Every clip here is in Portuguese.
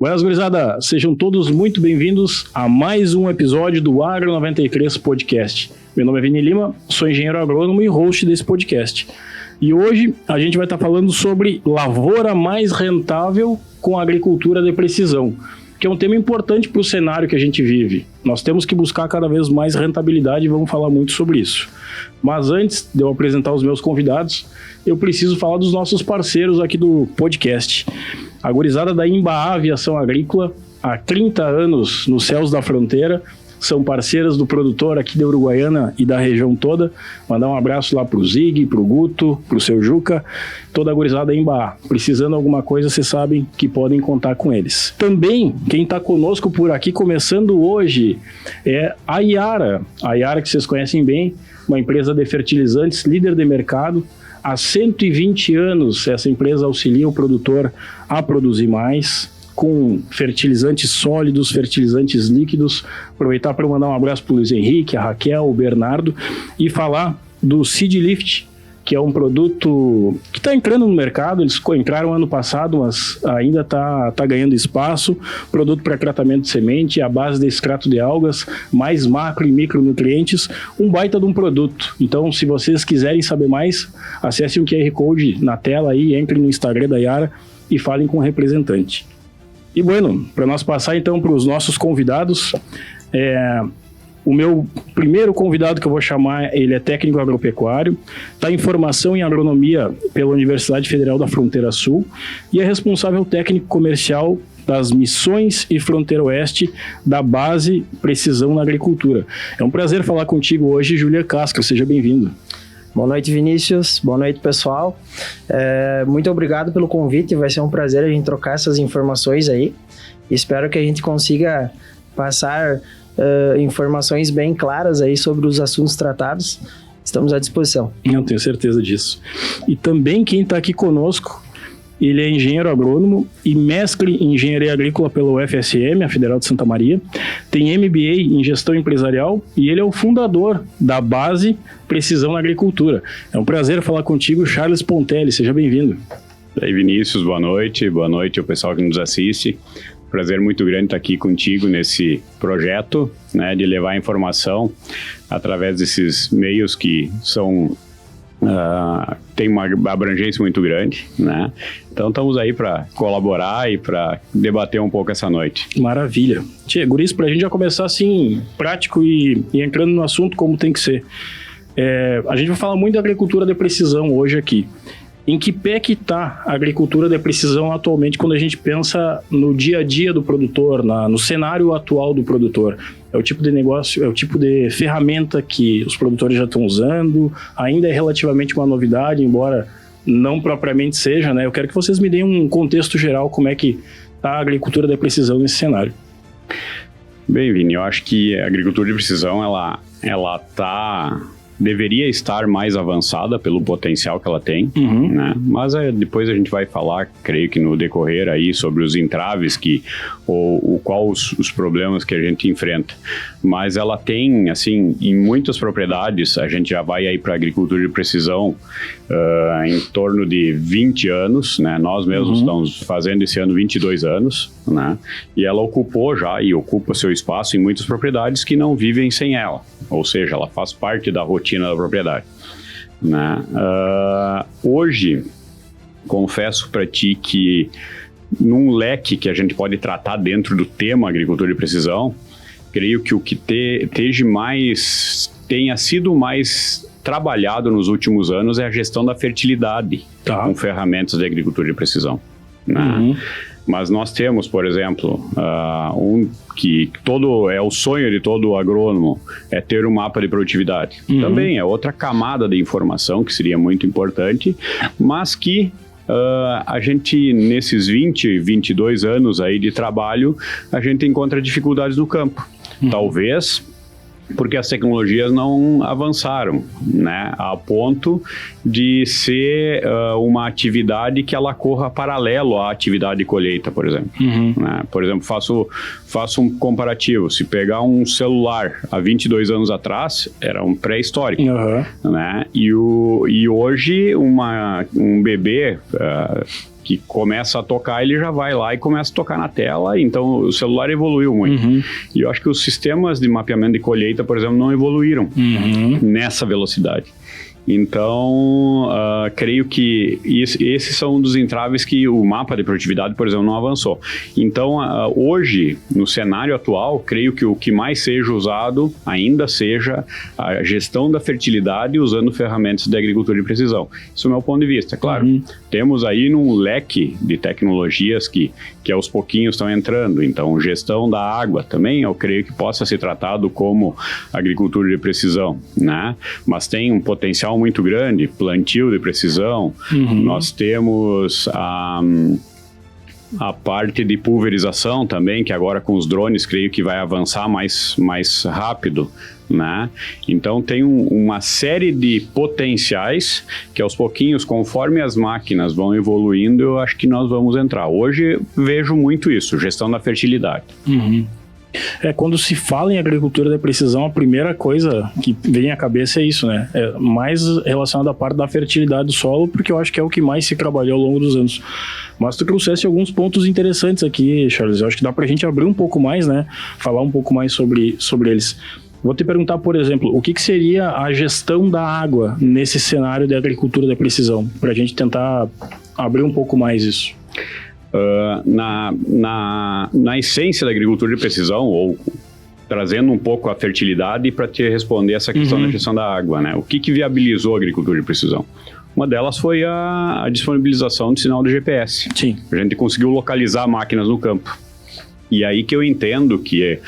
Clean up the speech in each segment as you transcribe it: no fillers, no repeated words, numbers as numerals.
Buenas, gurizada! Sejam todos muito bem-vindos a mais um episódio do Agro 93 Podcast. Meu nome é Vini Lima, sou engenheiro agrônomo e host desse podcast. E hoje a gente vai estar falando sobre lavoura mais rentável com agricultura de precisão, que é um tema importante para o cenário que a gente vive. Nós temos que buscar cada vez mais rentabilidade e vamos falar muito sobre isso. Mas antes de eu apresentar os meus convidados, eu preciso falar dos nossos parceiros aqui do podcast. A gurizada da Embaá Aviação Agrícola, há 30 anos nos céus da fronteira, são parceiras do produtor aqui da Uruguaiana e da região toda. Mandar um abraço lá pro Zig, pro Guto, pro seu Juca, toda a gurizada em Embaá. Precisando de alguma coisa, vocês sabem que podem contar com eles. Também, quem está conosco por aqui, começando hoje, é a Yara. A Yara, que vocês conhecem bem, uma empresa de fertilizantes, líder de mercado. Há 120 anos, essa empresa auxilia o produtor a produzir mais, com fertilizantes sólidos, fertilizantes líquidos. Aproveitar para mandar um abraço para o Luiz Henrique, a Raquel, o Bernardo, e falar do Seed Lift, que é um produto que está entrando no mercado. Eles entraram ano passado, mas ainda está ganhando espaço. Produto para tratamento de semente, à base de extrato de algas, mais macro e micronutrientes, um baita de um produto. Então, se vocês quiserem saber mais, acessem o QR Code na tela aí, entrem no Instagram da Yara e falem com o representante. E bueno, para nós passar então para os nossos convidados, o meu primeiro convidado que eu vou chamar, ele é técnico agropecuário, está em formação em agronomia pela Universidade Federal da Fronteira Sul e é responsável técnico comercial das Missões e Fronteira Oeste da Base Precisão na Agricultura. É um prazer falar contigo hoje, Júlia Castro, seja bem-vindo. Boa noite, Vinícius. Boa noite, pessoal. Muito obrigado pelo convite. Vai ser um prazer a gente trocar essas informações aí. Espero que a gente consiga passar informações bem claras aí sobre os assuntos tratados. Estamos à disposição. Eu tenho certeza disso. E também quem está aqui conosco, ele é engenheiro agrônomo e mestre em engenharia agrícola pela UFSM, a Federal de Santa Maria. Tem MBA em gestão empresarial e ele é o fundador da Base Precisão na Agricultura. É um prazer falar contigo, Charles Pontelli. Seja bem-vindo. E aí, Vinícius, boa noite. Boa noite ao pessoal que nos assiste. Prazer muito grande estar aqui contigo nesse projeto, né, de levar informação através desses meios que são... tem uma abrangência muito grande, né? Então estamos aí para colaborar e para debater um pouco essa noite. Maravilha. Tchê, guris, para a gente já começar assim, prático e entrando no assunto como tem que ser. A gente vai falar muito da agricultura de precisão hoje aqui. Em que pé que está a agricultura de precisão atualmente quando a gente pensa no dia a dia do produtor, no cenário atual do produtor? É o tipo de negócio, é o tipo de ferramenta que os produtores já estão usando, ainda é relativamente uma novidade, embora não propriamente seja, né? Eu quero que vocês me deem um contexto geral, como é que está a agricultura de precisão nesse cenário. Bem, Vini, eu acho que a agricultura de precisão, deveria estar mais avançada pelo potencial que ela tem, né? Mas depois a gente vai falar, creio que no decorrer aí, sobre os entraves quais os problemas que a gente enfrenta. Mas ela tem, assim, em muitas propriedades, a gente já vai aí para a agricultura de precisão em torno de 20 anos, né? Nós mesmos estamos fazendo esse ano 22 anos, né? E ela ocupou já e ocupa seu espaço em muitas propriedades que não vivem sem ela. Ou seja, ela faz parte da rotina da propriedade, né? Hoje, confesso para ti que num leque que a gente pode tratar dentro do tema agricultura de precisão, creio que o que tenha sido mais trabalhado nos últimos anos é a gestão da fertilidade com ferramentas de agricultura de precisão, né? Mas nós temos, por exemplo, que é o sonho de todo agrônomo, é ter um mapa de produtividade. Também é outra camada de informação que seria muito importante, mas que a gente, nesses 22 anos aí de trabalho, a gente encontra dificuldades no campo. Talvez porque as tecnologias não avançaram, né, a ponto de ser uma atividade que ela corra paralelo à atividade de colheita, por exemplo. Né? Por exemplo, faço um comparativo. Se pegar um celular há 22 anos atrás, era um pré-histórico, né? E hoje um bebê que começa a tocar, ele já vai lá e começa a tocar na tela, então o celular evoluiu muito. E eu acho que os sistemas de mapeamento de colheita, por exemplo, não evoluíram nessa velocidade. Então, creio que esses são um dos entraves que o mapa de produtividade, por exemplo, não avançou. Então, hoje, no cenário atual, creio que o que mais seja usado ainda seja a gestão da fertilidade usando ferramentas de agricultura de precisão. Isso é o meu ponto de vista. Claro, temos aí num leque de tecnologias que aos pouquinhos estão entrando. Então, gestão da água também, eu creio que possa ser tratado como agricultura de precisão, né? Mas tem um potencial muito grande, plantio de precisão. Nós temos a parte de pulverização também, que agora com os drones creio que vai avançar mais rápido, né? Então tem uma série de potenciais que aos pouquinhos, conforme as máquinas vão evoluindo, eu acho que nós vamos entrar. Hoje vejo muito isso, gestão da fertilidade. Quando se fala em agricultura de precisão, a primeira coisa que vem à cabeça é isso, né? É mais relacionado à parte da fertilidade do solo, porque eu acho que é o que mais se trabalhou ao longo dos anos. Mas tu trouxeste alguns pontos interessantes aqui, Charles. Eu acho que dá pra gente abrir um pouco mais, né? Falar um pouco mais sobre eles. Vou te perguntar, por exemplo, o que seria a gestão da água nesse cenário de agricultura de precisão? Pra gente tentar abrir um pouco mais isso. Na essência da agricultura de precisão, ou trazendo um pouco a fertilidade para te responder essa questão da gestão da água, né? O que viabilizou a agricultura de precisão? Uma delas foi a disponibilização de sinal do GPS. Sim. A gente conseguiu localizar máquinas no campo. E aí que eu entendo que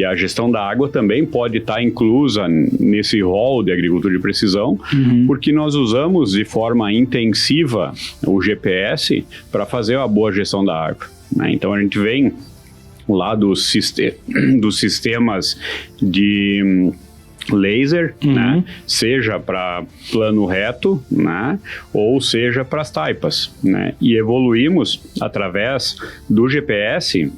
a gestão da água também pode estar inclusa nesse rol de agricultura de precisão, porque nós usamos de forma intensiva o GPS para fazer uma boa gestão da água, né? Então a gente vem lá dos sistemas de laser, né? Seja para plano reto, né? Ou seja para as taipas, né? E evoluímos através do GPS.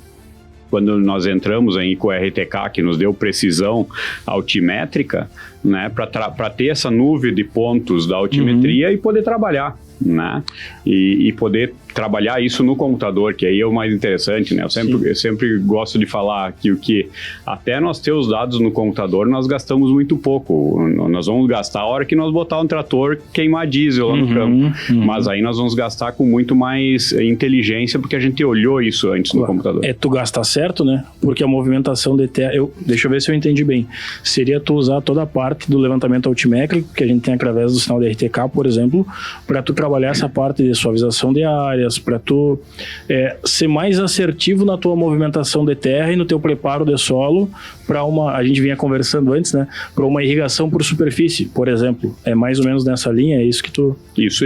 Quando nós entramos aí com o RTK, que nos deu precisão altimétrica, né, para ter essa nuvem de pontos da altimetria e poder trabalhar, né, e poder trabalhar isso no computador, que aí é o mais interessante, né? Eu sempre gosto de falar que até nós ter os dados no computador, nós gastamos muito pouco. Nós vamos gastar a hora que nós botar um trator queimar diesel lá no campo. Mas aí nós vamos gastar com muito mais inteligência, porque a gente olhou isso antes no computador. Tu gastar certo, né? Porque a movimentação de terra... Deixa eu ver se eu entendi bem. Seria tu usar toda a parte do levantamento altimétrico, que a gente tem através do sinal de RTK, por exemplo, para tu trabalhar essa parte de suavização de áreas, para tu ser mais assertivo na tua movimentação de terra e no teu preparo de solo para a gente vinha conversando antes, né, para uma irrigação por superfície, por exemplo. É mais ou menos nessa linha, é isso que tu... Isso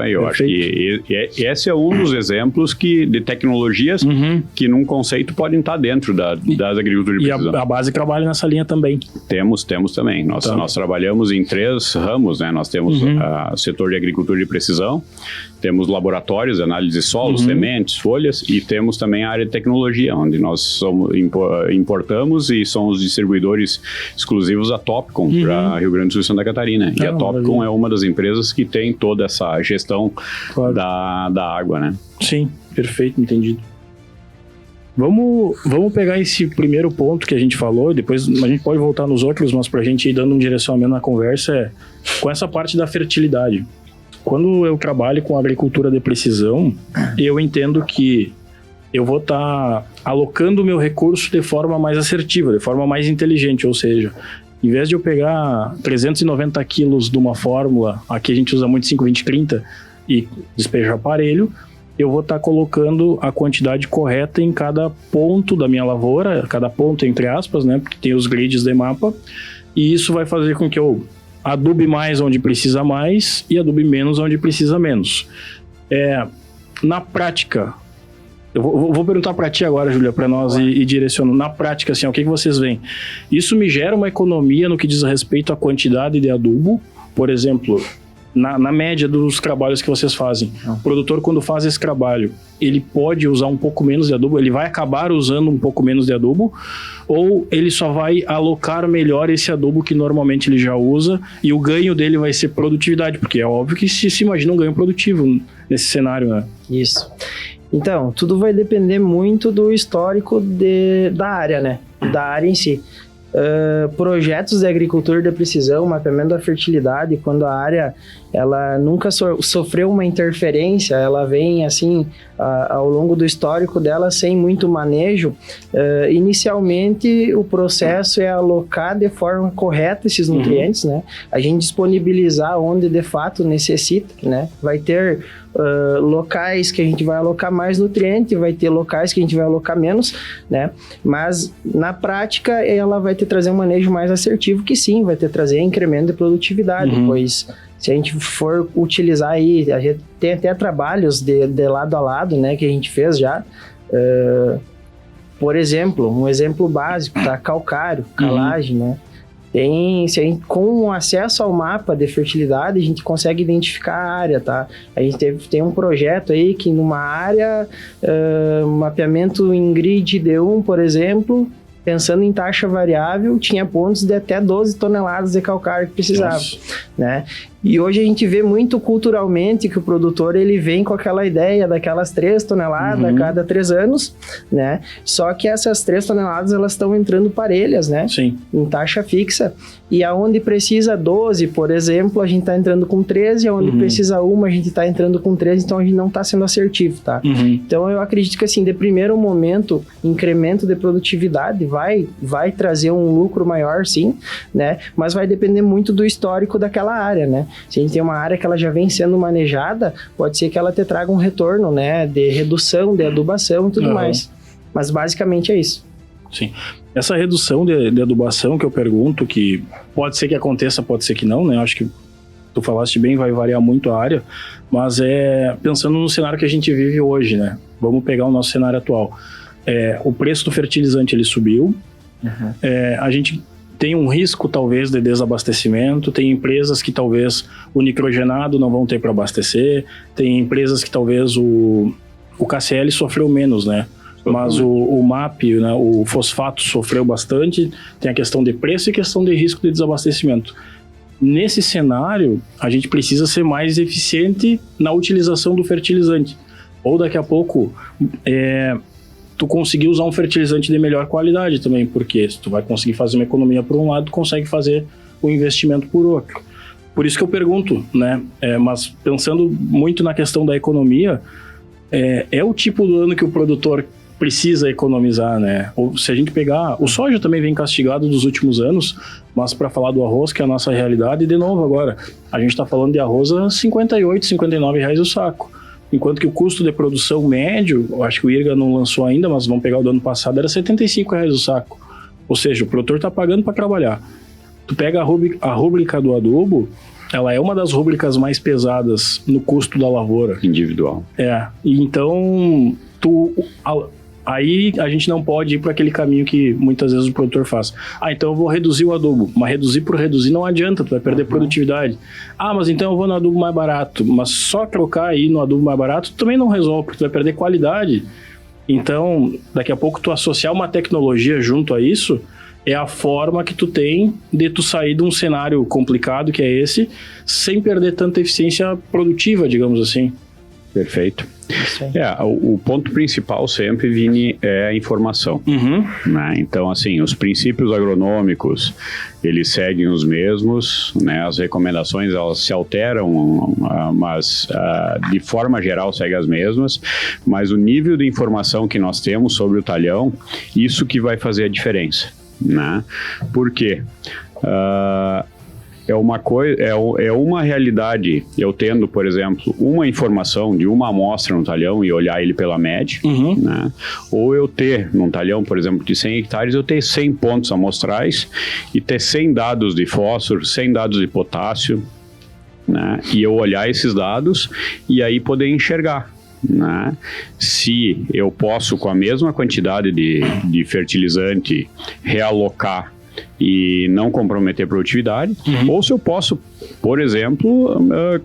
aí, eu acho que esse é um dos exemplos de tecnologias que num conceito podem estar dentro das agriculturas de precisão. E a base trabalha nessa linha também? Temos também. Nós trabalhamos em 3 ramos, né? Nós temos o setor de agricultura de precisão, temos laboratórios de análise de solo, sementes, folhas, e temos também a área de tecnologia, onde nós importamos e somos distribuidores exclusivos da Topcon para Rio Grande do Sul e Santa Catarina. E a Topcon é uma das empresas que tem toda essa gestão da água, né? Sim, perfeito, entendido. Vamos pegar esse primeiro ponto que a gente falou, depois a gente pode voltar nos outros, mas para a gente ir dando um direcionamento na conversa, com essa parte da fertilidade. Quando eu trabalho com agricultura de precisão, eu entendo que eu vou estar alocando o meu recurso de forma mais assertiva, de forma mais inteligente, ou seja, em vez de eu pegar 390 quilos de uma fórmula, aqui a gente usa muito 5-20-30, e despejar aparelho, eu vou estar colocando a quantidade correta em cada ponto da minha lavoura, cada ponto entre aspas, né, porque tem os grids de mapa, e isso vai fazer com que eu adube mais onde precisa mais e adube menos onde precisa menos. Na prática, eu vou perguntar para ti agora, Júlia, para nós ir direcionando. Na prática, assim, o que vocês veem? Isso me gera uma economia no que diz respeito à quantidade de adubo? Por exemplo, na média dos trabalhos que vocês fazem, o produtor, quando faz esse trabalho, ele pode usar um pouco menos de adubo? Ele vai acabar usando um pouco menos de adubo? Ou ele só vai alocar melhor esse adubo que normalmente ele já usa e o ganho dele vai ser produtividade? Porque é óbvio que se imagina um ganho produtivo nesse cenário, né? Isso. Então, tudo vai depender muito do histórico da área, né? Da área em si. Projetos de agricultura de precisão, mapeamento da fertilidade, quando a área ela nunca sofreu uma interferência, ela vem assim ao longo do histórico dela sem muito manejo. Inicialmente o processo é alocar de forma correta esses nutrientes, né? A gente disponibilizar onde de fato necessita, né? Vai ter locais que a gente vai alocar mais nutriente, vai ter locais que a gente vai alocar menos, né? Mas na prática ela vai trazer um manejo mais assertivo, que sim, vai trazer incremento de produtividade, pois se a gente for utilizar aí, a gente tem até trabalhos de lado a lado, né, que a gente fez já. Por exemplo, um exemplo básico, tá? Calcário, calagem, né? Se a gente, com acesso ao mapa de fertilidade, a gente consegue identificar a área, tá? A gente tem um projeto aí que numa área, mapeamento em grid D1, por exemplo, pensando em taxa variável, tinha pontos de até 12 toneladas de calcário que precisava, né? E hoje a gente vê muito culturalmente que o produtor ele vem com aquela ideia daquelas 3 toneladas a cada 3 anos, né? Só que essas 3 toneladas elas estão entrando parelhas, né? Sim. Em taxa fixa. E aonde precisa 12, por exemplo, a gente está entrando com 13, aonde precisa 1, a gente está entrando com 13, então a gente não está sendo assertivo, tá? Então eu acredito que assim, de primeiro momento, incremento de produtividade vai trazer um lucro maior, sim, né? Mas vai depender muito do histórico daquela área, né? Se a gente tem uma área que ela já vem sendo manejada, pode ser que ela te traga um retorno, né? De redução, de adubação e tudo mais. Mas basicamente é isso. Sim. Essa redução de adubação que eu pergunto, que pode ser que aconteça, pode ser que não, né? Eu acho que tu falaste bem, vai variar muito a área, mas pensando no cenário que a gente vive hoje, né? Vamos pegar o nosso cenário atual. O preço do fertilizante, ele subiu. A gente tem um risco, talvez, de desabastecimento. Tem empresas que, talvez, o nitrogenado não vão ter para abastecer. Tem empresas que, talvez, o KCl sofreu menos, né? Mas o MAP, né, o fosfato sofreu bastante. Tem a questão de preço e questão de risco de desabastecimento. Nesse cenário, a gente precisa ser mais eficiente na utilização do fertilizante. Ou daqui a pouco, tu conseguir usar um fertilizante de melhor qualidade também, porque se tu vai conseguir fazer uma economia por um lado, tu consegue fazer o investimento por outro. Por isso que eu pergunto, né? Mas pensando muito na questão da economia, é o tipo do ano que o produtor precisa economizar, né? Ou se a gente pegar... O soja também vem castigado dos últimos anos, mas para falar do arroz, que é a nossa realidade, de novo agora, a gente está falando de arroz a R$ 58, R$ 59 reais o saco. Enquanto que o custo de produção médio, eu acho que o IRGA não lançou ainda, mas vamos pegar o do ano passado, era R$ 75 reais o saco. Ou seja, o produtor está pagando para trabalhar. Tu pega a rúbrica do adubo, ela é uma das rúbricas mais pesadas no custo da lavoura. Individual. E então, aí a gente não pode ir para aquele caminho que muitas vezes o produtor faz. Então eu vou reduzir o adubo. Mas reduzir por reduzir não adianta, tu vai perder produtividade. Mas então eu vou no adubo mais barato. Mas só trocar aí no adubo mais barato também não resolve, porque tu vai perder qualidade. Então, daqui a pouco tu associar uma tecnologia junto a isso é a forma que tu tem de tu sair de um cenário complicado que é esse, sem perder tanta eficiência produtiva, digamos assim. Perfeito. O ponto principal sempre, Vini, é a informação. Né? Então, assim, os princípios agronômicos, eles seguem os mesmos, né? As recomendações, elas se alteram, mas de forma geral seguem as mesmas, mas o nível de informação que nós temos sobre o talhão, isso que vai fazer a diferença, né? Por quê? É uma realidade, eu tendo, por exemplo, uma informação de uma amostra no talhão e olhar ele pela média, né? Ou eu ter, num talhão, por exemplo, de 100 hectares, eu ter 100 pontos amostrais e ter 100 dados de fósforo, 100 dados de potássio, né? E eu olhar esses dados e aí poder enxergar, né? Se eu posso, com a mesma quantidade de fertilizante, realocar e não comprometer a produtividade, ou se eu posso por exemplo,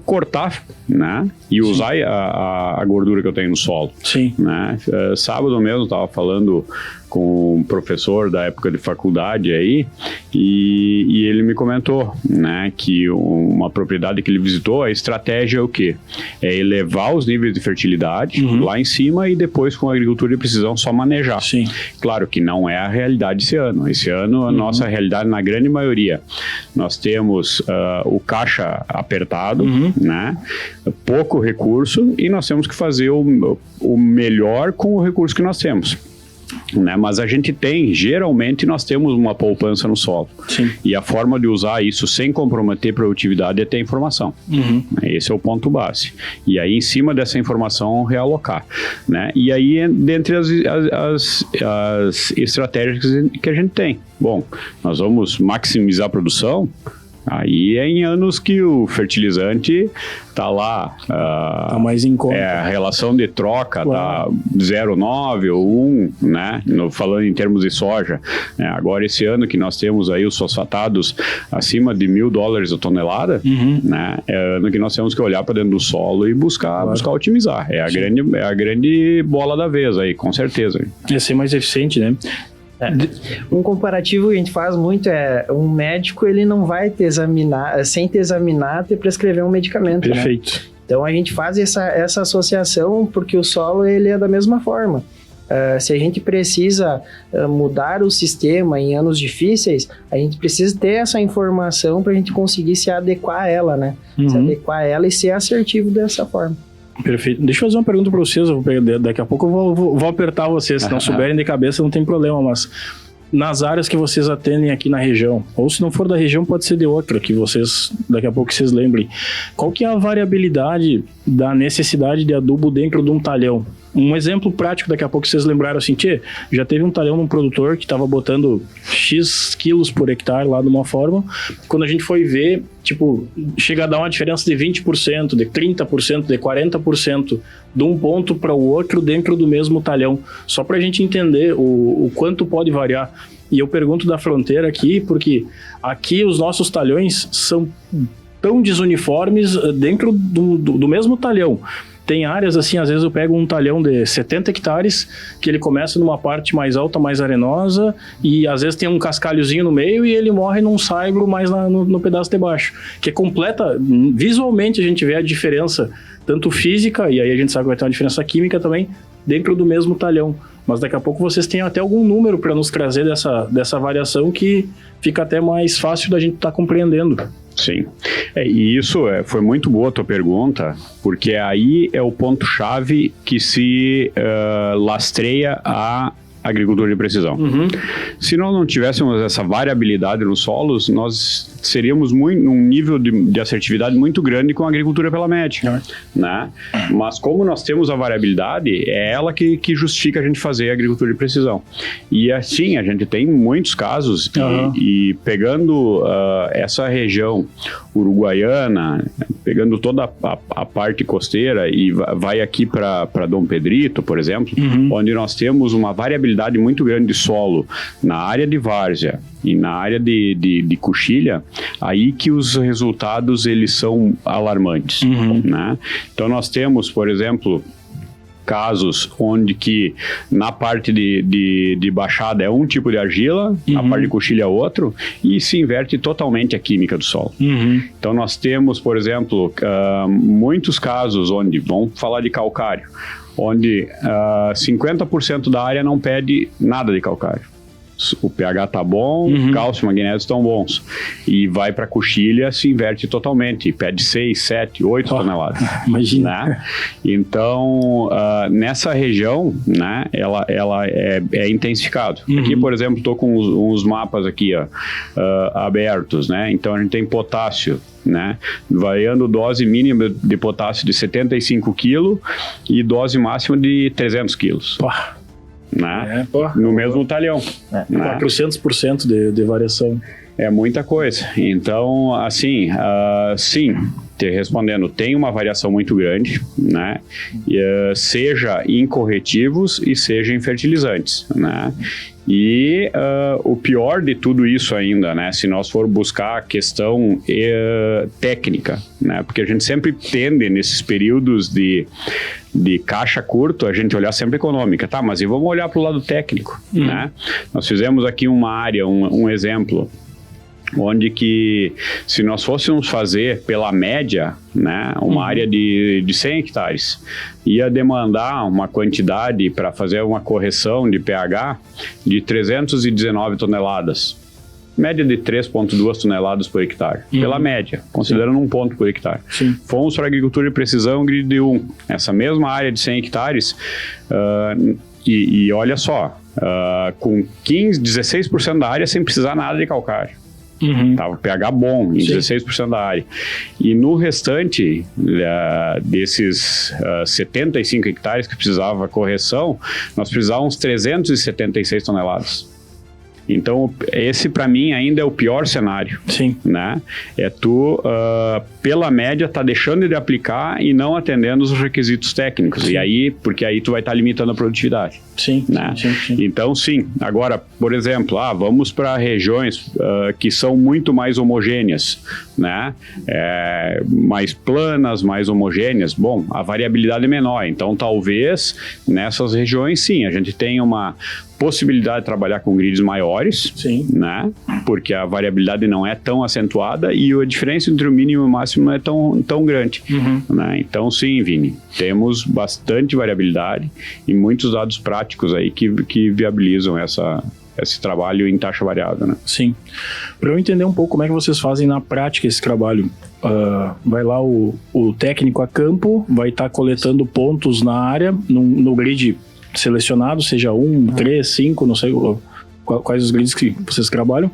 cortar, né? E usar a gordura que eu tenho no solo. Sim. Né? Sábado mesmo estava falando com um professor da época de faculdade aí, e ele me comentou, né, que uma propriedade que ele visitou, a estratégia é o quê? É elevar os níveis de fertilidade lá em cima e depois com a agricultura de precisão só manejar. Sim. Claro que não é a realidade esse ano. Esse ano a nossa realidade, na grande maioria, nós temos o caixa apertado, né, pouco recurso, e nós temos que fazer o melhor com o recurso que nós temos. Né? Mas a gente geralmente nós temos uma poupança no solo. Sim. E a forma de usar isso sem comprometer a produtividade é ter informação. Esse é o ponto base. E aí, em cima dessa informação, realocar. Né? E aí, dentre as estratégias que a gente tem. Bom, nós vamos maximizar a produção. Aí é em anos que o fertilizante está lá... Está mais em conta. A relação de troca está 0,9 ou 1, né? Falando em termos de soja. Agora, esse ano que nós temos aí os fosfatados acima de $1.000 a tonelada, né? É ano que nós temos que olhar para dentro do solo e buscar otimizar. É a grande bola da vez aí, com certeza. É ser mais eficiente, né? Um comparativo que a gente faz muito é um médico, ele não vai te examinar, sem te examinar, te prescrever um medicamento. Perfeito. Né? Então a gente faz essa associação porque o solo ele é da mesma forma. Se a gente precisa mudar o sistema em anos difíceis, a gente precisa ter essa informação para a gente conseguir se adequar a ela, né? Se adequar a ela e ser assertivo dessa forma. Perfeito. Deixa eu fazer uma pergunta para vocês. Daqui a pouco eu vou apertar vocês. Se não souberem de cabeça, não tem problema. Mas nas áreas que vocês atendem aqui na região, ou se não for da região, pode ser de outra, que vocês, daqui a pouco vocês lembrem. Qual que é a variabilidade da necessidade de adubo dentro de um talhão? Um exemplo prático, daqui a pouco vocês lembraram assim, já teve um talhão num produtor que estava botando X quilos por hectare lá de uma forma, quando a gente foi ver, chega a dar uma diferença de 20%, de 30%, de 40% de um ponto para o outro dentro do mesmo talhão, só para a gente entender o quanto pode variar. E eu pergunto da fronteira aqui, porque aqui os nossos talhões são tão desuniformes dentro do mesmo talhão. Tem áreas assim, às vezes eu pego um talhão de 70 hectares, que ele começa numa parte mais alta, mais arenosa, e às vezes tem um cascalhozinho no meio e ele morre num saibro mais no pedaço de baixo. Que é completa, visualmente a gente vê a diferença, tanto física, e aí a gente sabe que vai ter uma diferença química também, dentro do mesmo talhão. Mas daqui a pouco vocês têm até algum número para nos trazer dessa variação que fica até mais fácil da gente estar compreendendo. Sim, e isso foi muito boa a tua pergunta, porque aí é o ponto-chave que se lastreia a agricultura de precisão. Se nós não tivéssemos essa variabilidade nos solos, nós seríamos num nível de assertividade muito grande com a agricultura pela média, né? Mas como nós temos a variabilidade, é ela que justifica a gente fazer a agricultura de precisão. E assim, a gente tem muitos casos, e pegando essa região uruguaiana, pegando toda a parte costeira e vai aqui para Dom Pedrito, por exemplo, onde nós temos uma variabilidade muito grande de solo na área de várzea e na área de coxilha, aí que os resultados eles são alarmantes, né? Então nós temos, por exemplo, casos onde que na parte de baixada é um tipo de argila, na parte de coxilha é outro, e se inverte totalmente a química do solo. Então nós temos, por exemplo, muitos casos onde, vamos falar de calcário, onde 50% da área não pede nada de calcário. O pH tá bom, cálcio e magnésio estão bons. E vai para a coxilha, se inverte totalmente, pede 6, 7, 8 toneladas. Imagina. Né? Então, nessa região, né, ela é intensificado. Aqui, por exemplo, estou com uns mapas aqui abertos, né? Então a gente tem potássio, né, variando dose mínima de potássio de 75 kg e dose máxima de 300 kg. Né? No mesmo talhão. Né? 400% de variação. É muita coisa. Então, assim, sim, te respondendo, tem uma variação muito grande, né? Seja em corretivos e seja em fertilizantes, né? E o pior de tudo isso ainda, né, se nós for buscar a questão técnica, né, porque a gente sempre tende nesses períodos de caixa curto, a gente olhar sempre econômica, tá, mas e vamos olhar para o lado técnico, né? Nós fizemos aqui uma área, um exemplo, onde que se nós fôssemos fazer pela média, né, uma área de 100 hectares, ia demandar uma quantidade para fazer uma correção de pH de 319 toneladas. Média de 3,2 toneladas por hectare, pela média, considerando um ponto por hectare. Sim. Fomos para a agricultura de precisão, grid 1. Essa mesma área de 100 hectares, e olha só, com 16% da área sem precisar nada de calcário. Tava pH bom em 16% da área. E no restante desses 75 hectares que precisava correção, nós precisávamos 376 toneladas. Então, esse para mim ainda é o pior cenário. Sim. Né? É tu, pela média, tá deixando de aplicar e não atendendo os requisitos técnicos. Sim. E aí, porque aí tu vai estar limitando a produtividade. Sim, né? sim. Então, sim. Agora, por exemplo, vamos para regiões que são muito mais homogêneas, né? Mais planas, mais homogêneas. Bom, a variabilidade é menor. Então, talvez nessas regiões, sim, a gente tenha uma possibilidade de trabalhar com grids maiores, sim, né? Porque a variabilidade não é tão acentuada e a diferença entre o mínimo e o máximo não é tão grande. Né? Então, sim, Vini, temos bastante variabilidade e muitos dados práticos aí que viabilizam esse trabalho em taxa variável, né? Sim. Para eu entender um pouco como é que vocês fazem na prática esse trabalho, vai lá o técnico a campo, vai estar coletando pontos na área, no grid selecionado, seja 1, 3, 5, não sei quais os grids que vocês trabalham.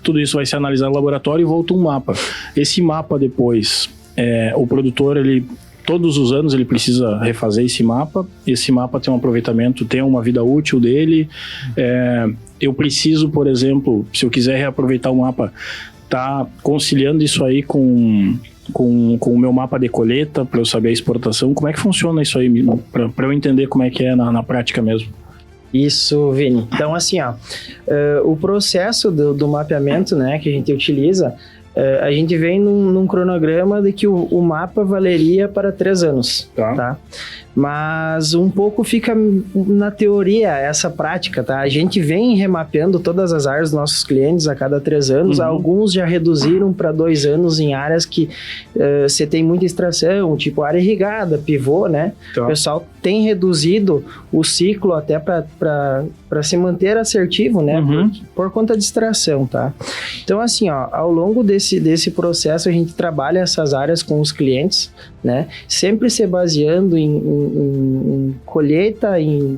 Tudo isso vai ser analisado no laboratório e volta um mapa. Esse mapa depois, o produtor, todos os anos ele precisa refazer esse mapa tem um aproveitamento, tem uma vida útil dele. Eu preciso, por exemplo, se eu quiser reaproveitar o mapa, tá conciliando isso aí com o meu mapa de colheita, para eu saber a exportação. Como é que funciona isso aí, para eu entender como é que é na prática mesmo? Isso, Vini. Então, assim, o processo do mapeamento, né, que a gente utiliza, a gente vem num cronograma de que o mapa valeria para 3 anos, tá? Mas um pouco fica na teoria essa prática, tá? A gente vem remapeando todas as áreas dos nossos clientes a cada 3 anos. Alguns já reduziram para 2 anos em áreas que você tem muita extração, tipo área irrigada, pivô, né? O pessoal tem reduzido o ciclo até para se manter assertivo, né? Por conta de extração, tá? Então, assim, ao longo desse processo, a gente trabalha essas áreas com os clientes, né? Sempre se baseando em colheita,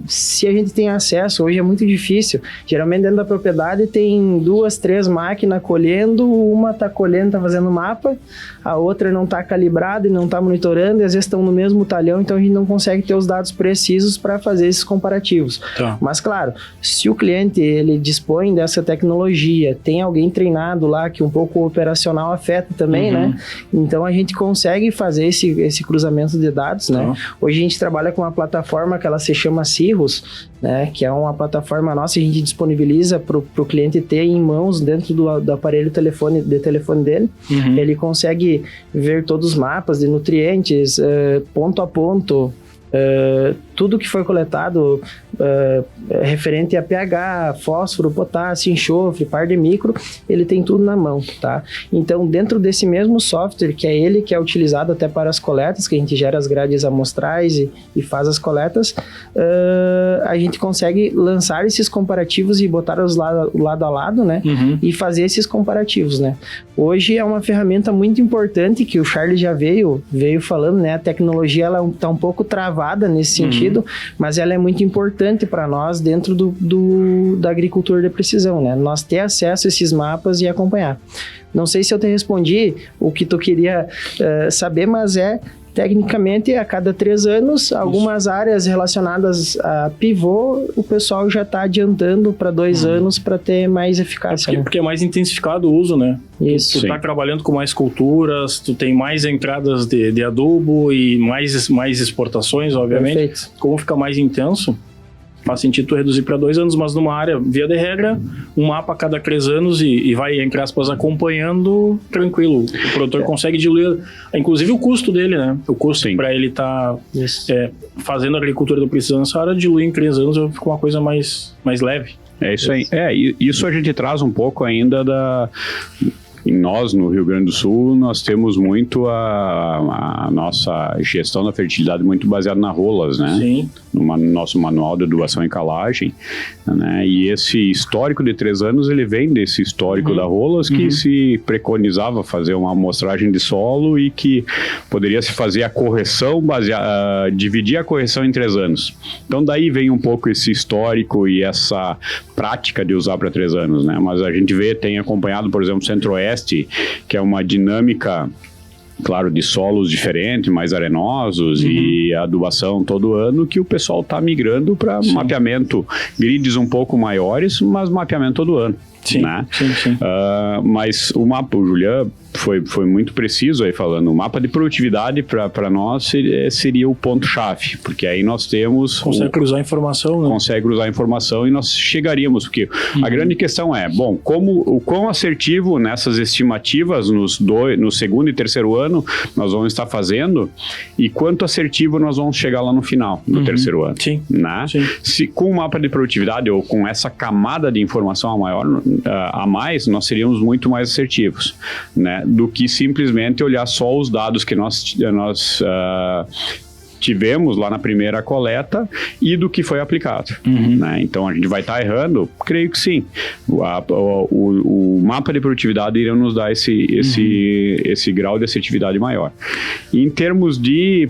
se a gente tem acesso. Hoje é muito difícil. Geralmente dentro da propriedade tem 2, 3 máquinas colhendo, uma está colhendo, está fazendo mapa, a outra não está calibrada e não está monitorando, e às vezes estão no mesmo talhão, então a gente não consegue ter os dados precisos para fazer esses comparativos. Mas claro, se o cliente ele dispõe dessa tecnologia, tem alguém treinado lá, que um pouco o operacional afeta também, né? Então a gente consegue fazer esse cruzamento de dados, né? Hoje a gente trabalha com uma plataforma que ela se chama Cirrus, né? Que é uma plataforma nossa, a gente disponibiliza para o cliente ter em mãos dentro do aparelho de telefone dele. Ele consegue ver todos os mapas de nutrientes, ponto a ponto, tudo que foi coletado referente a pH, fósforo, potássio, enxofre, par de micro, ele tem tudo na mão, tá? Então, dentro desse mesmo software, que é ele que é utilizado até para as coletas, que a gente gera as grades amostrais e faz as coletas, a gente consegue lançar esses comparativos e botar os lado a lado, né? E fazer esses comparativos, né? Hoje é uma ferramenta muito importante que o Charles já veio falando, né? A tecnologia ela tá um pouco travada nesse sentido, mas ela é muito importante para nós dentro da agricultura de precisão, né? Nós ter acesso a esses mapas e acompanhar. Não sei se eu te respondi o que tu queria saber, mas tecnicamente, a cada 3 anos, algumas áreas relacionadas a pivô, o pessoal já está adiantando para 2 anos para ter mais eficácia. Porque é mais intensificado o uso, né? Isso. Tu tá trabalhando com mais culturas, tu tem mais entradas de adubo e mais exportações, obviamente. Perfeito. Como fica mais intenso, faz sentido tu reduzir para 2 anos, mas numa área, via de regra, um mapa a cada 3 anos e vai, entre aspas, acompanhando tranquilo. O produtor consegue diluir, inclusive o custo dele, né? O custo para ele estar fazendo a agricultura de precisão nessa área, diluir em 3 anos, fica uma coisa mais leve. É isso aí. Isso a gente traz um pouco ainda nós, no Rio Grande do Sul, nós temos muito a nossa gestão da fertilidade muito baseada na rolas, né? Sim. No nosso manual de adubação e calagem, né? E esse histórico de 3 anos, ele vem desse histórico da rolas, que se preconizava fazer uma amostragem de solo e que poderia se fazer a correção, dividir a correção em 3 anos. Então, daí vem um pouco esse histórico e essa prática de usar para 3 anos, né? Mas a gente tem acompanhado, por exemplo, o Centro-Oeste, que é uma dinâmica, claro, de solos diferentes, mais arenosos e adubação todo ano, que o pessoal está migrando para mapeamento, grids um pouco maiores, mas mapeamento todo ano. Sim, né? sim. Mas o mapa, o Julián foi muito preciso aí falando, o mapa de produtividade para nós seria o ponto-chave, porque aí nós temos... Consegue cruzar a informação, né? Consegue cruzar a informação e nós chegaríamos, porque a grande questão é, bom, o quão assertivo nessas estimativas no segundo e terceiro ano nós vamos estar fazendo e quanto assertivo nós vamos chegar lá no final do terceiro ano. Sim. Né? Sim. Se com o mapa de produtividade ou com essa camada de informação a mais, nós seríamos muito mais assertivos, né? Do que simplesmente olhar só os dados que nós tivemos lá na primeira coleta e do que foi aplicado. Né? Então a gente vai estar errando? Creio que sim. O mapa de produtividade irá nos dar esse grau de assertividade maior. Em termos de...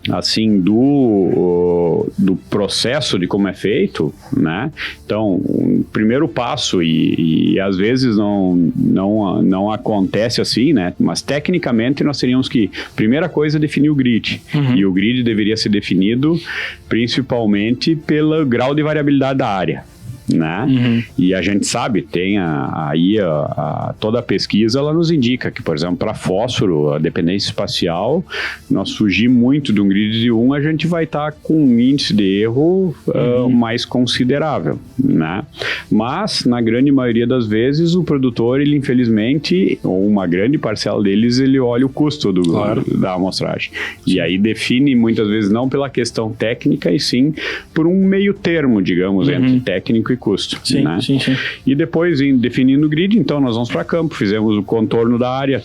assim, do processo de como é feito, né? Então, o primeiro passo, e às vezes não acontece assim, né? Mas tecnicamente nós teríamos que, primeira coisa, definir o grid. E o grid deveria ser definido principalmente pelo grau de variabilidade da área. Né? E a gente sabe, tem toda a pesquisa, ela nos indica que, por exemplo, para fósforo, a dependência espacial, nós fugir muito de um grid de 1, a gente vai estar com um índice de erro mais considerável, né? Mas, na grande maioria das vezes, o produtor, ele infelizmente, ou uma grande parcela deles, ele olha o custo da amostragem. E aí define, muitas vezes, não pela questão técnica, e sim por um meio termo, digamos, entre técnico e custo. Sim, né? sim. E depois, definindo o grid, então nós vamos para campo, fizemos o contorno da área,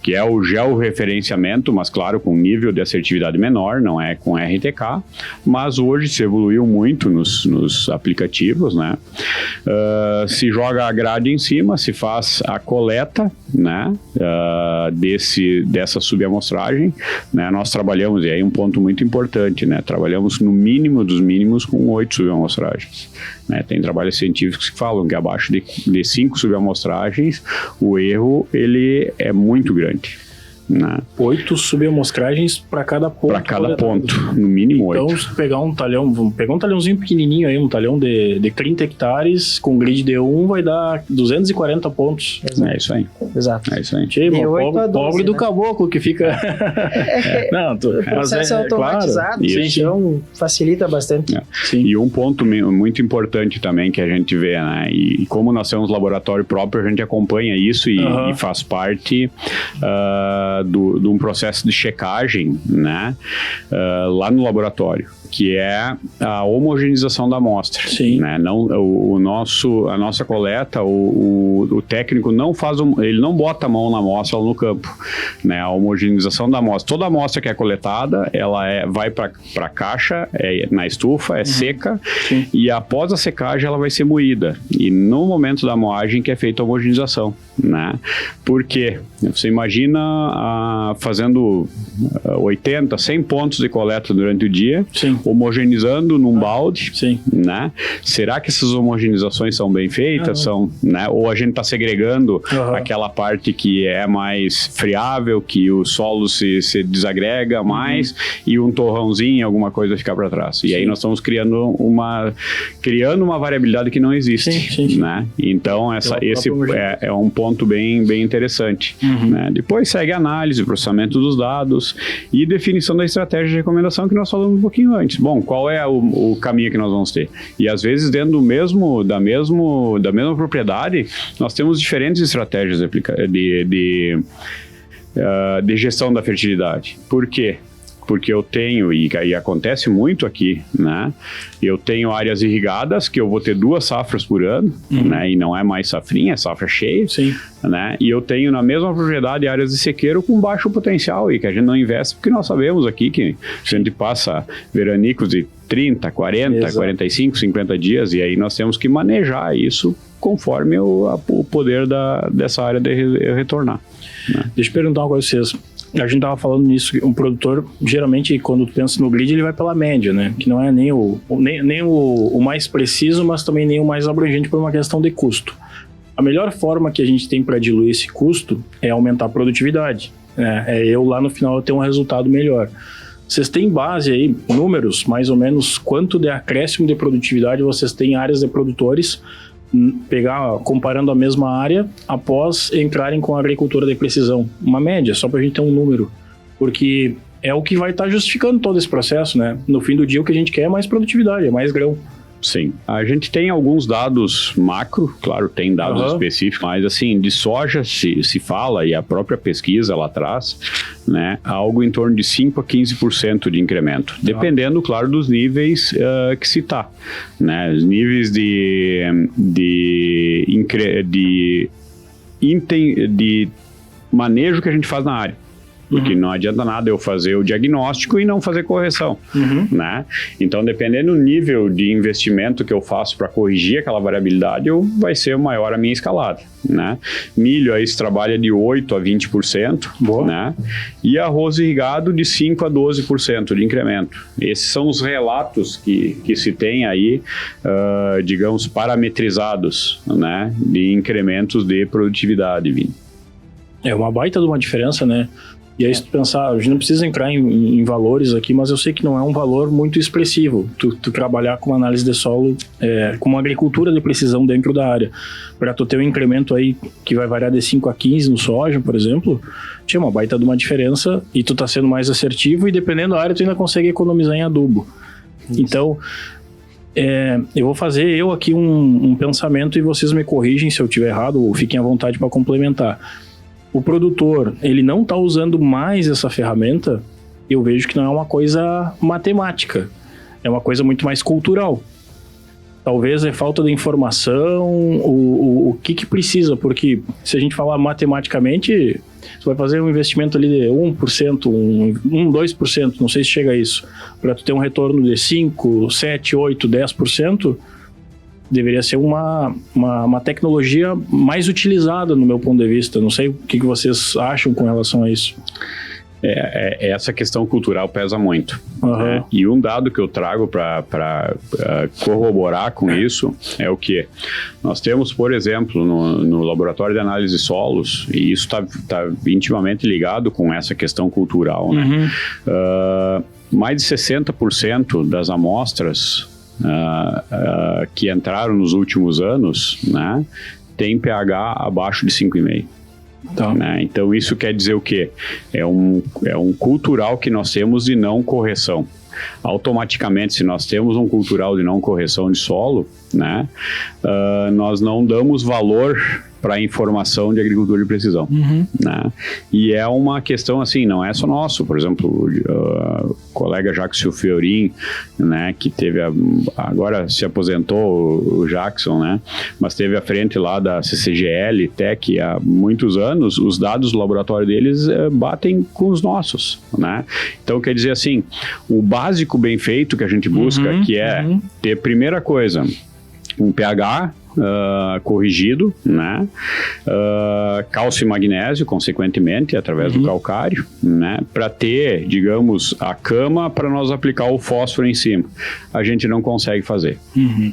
que é o georreferenciamento, mas claro, com nível de assertividade menor, não é com RTK, mas hoje se evoluiu muito nos aplicativos, né? Se joga a grade em cima, se faz a coleta, né? Dessa subamostragem, né? Nós trabalhamos, e aí um ponto muito importante, né? Trabalhamos no mínimo dos mínimos com 8 subamostragens. Né? Tem trabalhos científicos que falam que abaixo de 5 subamostragens o erro ele é muito grande. Né? 8 subamostragens para cada ponto. Para cada ponto, no mínimo 8. Então, se pegar vamos pegar um talhãozinho pequenininho aí, um talhão de 30 hectares, com grid D1, vai dar 240 pontos. Exato. É isso aí. Exato. É isso aí. Pobre do caboclo que fica... Não, o processo é automatizado, então facilita bastante. E um ponto muito importante também que a gente vê, né? E como nós temos laboratório próprio, a gente acompanha isso e faz parte... de um processo de checagem, né, lá no laboratório, que é a homogeneização da amostra. Sim. Né? Não, a nossa coleta, o técnico ele não bota a mão na amostra lá no campo. Né? A homogeneização da amostra, toda a amostra que é coletada, ela vai para a caixa, na estufa, seca, e após a secagem ela vai ser moída. E no momento da moagem que é feita a homogeneização. Né? Por quê? Você imagina fazendo 80, 100 pontos de coleta durante o dia, Sim. homogeneizando num balde, Sim. né? Será que essas homogeneizações são bem feitas? São, né? Ou a gente está segregando aquela parte que é mais friável, que o solo se desagrega mais, e um torrãozinho, alguma coisa ficar para trás. E aí nós estamos criando uma variabilidade que não existe, né? Então, esse é um ponto bem interessante. Né? Depois segue a análise, processamento dos dados e definição da estratégia de recomendação que nós falamos um pouquinho antes. Bom, qual é o caminho que nós vamos ter? E às vezes dentro da mesma propriedade, nós temos diferentes estratégias de gestão da fertilidade. Por quê? Porque eu tenho, e acontece muito aqui, né? Eu tenho áreas irrigadas que eu vou ter 2 safras por ano, né? E não é mais safrinha, é safra cheia, né? E eu tenho na mesma propriedade áreas de sequeiro com baixo potencial e que a gente não investe porque nós sabemos aqui que a gente passa veranicos de 30, 40, 45, 50 dias e aí nós temos que manejar isso conforme o poder dessa área de retornar. Né? Deixa eu perguntar uma coisa pra vocês. A gente estava falando nisso, um produtor, geralmente, quando tu pensa no grid, ele vai pela média, né? Que não é nem o mais preciso, mas também nem o mais abrangente por uma questão de custo. A melhor forma que a gente tem para diluir esse custo é aumentar a produtividade. Eu lá no final eu ter um resultado melhor. Vocês têm base aí, números, mais ou menos, quanto de acréscimo de produtividade vocês têm em áreas de produtores, comparando a mesma área após entrarem com a agricultura de precisão, uma média, só para a gente ter um número, porque é o que vai estar justificando todo esse processo, né? No fim do dia o que a gente quer é mais produtividade, é mais grão. Sim. A gente tem alguns dados macro, claro, tem dados específicos, mas assim, de soja se fala, e a própria pesquisa lá atrás, né, algo em torno de 5 a 15% de incremento, dependendo, claro, dos níveis que se está, né, os níveis de manejo que a gente faz na área. Porque não adianta nada eu fazer o diagnóstico e não fazer correção, né? Então, dependendo do nível de investimento que eu faço para corrigir aquela variabilidade, vai ser maior a minha escalada, né? Milho aí se trabalha de 8% a 20%, né? E arroz irrigado de 5% a 12% de incremento. Esses são os relatos que se tem aí, digamos, parametrizados, né? De incrementos de produtividade, Vini. É uma baita de uma diferença, né? E aí, se tu pensar, a gente não precisa entrar em valores aqui, mas eu sei que não é um valor muito expressivo. Tu trabalhar com uma análise de solo, com uma agricultura de precisão dentro da área, para tu ter um incremento aí que vai variar de 5 a 15 no soja, por exemplo, tinha uma baita de uma diferença e tu tá sendo mais assertivo e dependendo da área tu ainda consegue economizar em adubo. Isso. Então, eu vou fazer aqui um pensamento e vocês me corrigem se eu estiver errado ou fiquem à vontade para complementar. O produtor, ele não está usando mais essa ferramenta, eu vejo que não é uma coisa matemática, é uma coisa muito mais cultural. Talvez é falta de informação, o que precisa, porque se a gente falar matematicamente, você vai fazer um investimento ali de 1%, 2%, não sei se chega a isso, para tu ter um retorno de 5%, 7%, 8%, 10%, deveria ser uma tecnologia mais utilizada no meu ponto de vista. Não sei o que vocês acham com relação a isso. Essa questão cultural pesa muito. Né? E um dado que eu trago para corroborar com isso é o que? Nós temos, por exemplo, no laboratório de análise de solos, e isso está intimamente ligado com essa questão cultural, né? Mais de 60% das amostras que entraram nos últimos anos, né, tem pH abaixo de 5,5. Né? Então isso quer dizer o quê? É um cultural que nós temos de não correção. Automaticamente, se nós temos um cultural de não correção de solo, né, nós não damos valor para a informação de agricultura de precisão. Né? E é uma questão assim, não é só nosso. Por exemplo, o colega Jackson Fiorin, né, que teve agora se aposentou, o Jackson, né, mas teve à frente lá da CCGL Tech há muitos anos, os dados do laboratório deles batem com os nossos, né? Então quer dizer assim, o básico bem feito que a gente busca, que é ter, primeira coisa, um pH corrigido, né? Cálcio e magnésio, consequentemente, através do calcário, né? Para ter, digamos, a cama para nós aplicar o fósforo em cima. A gente não consegue fazer,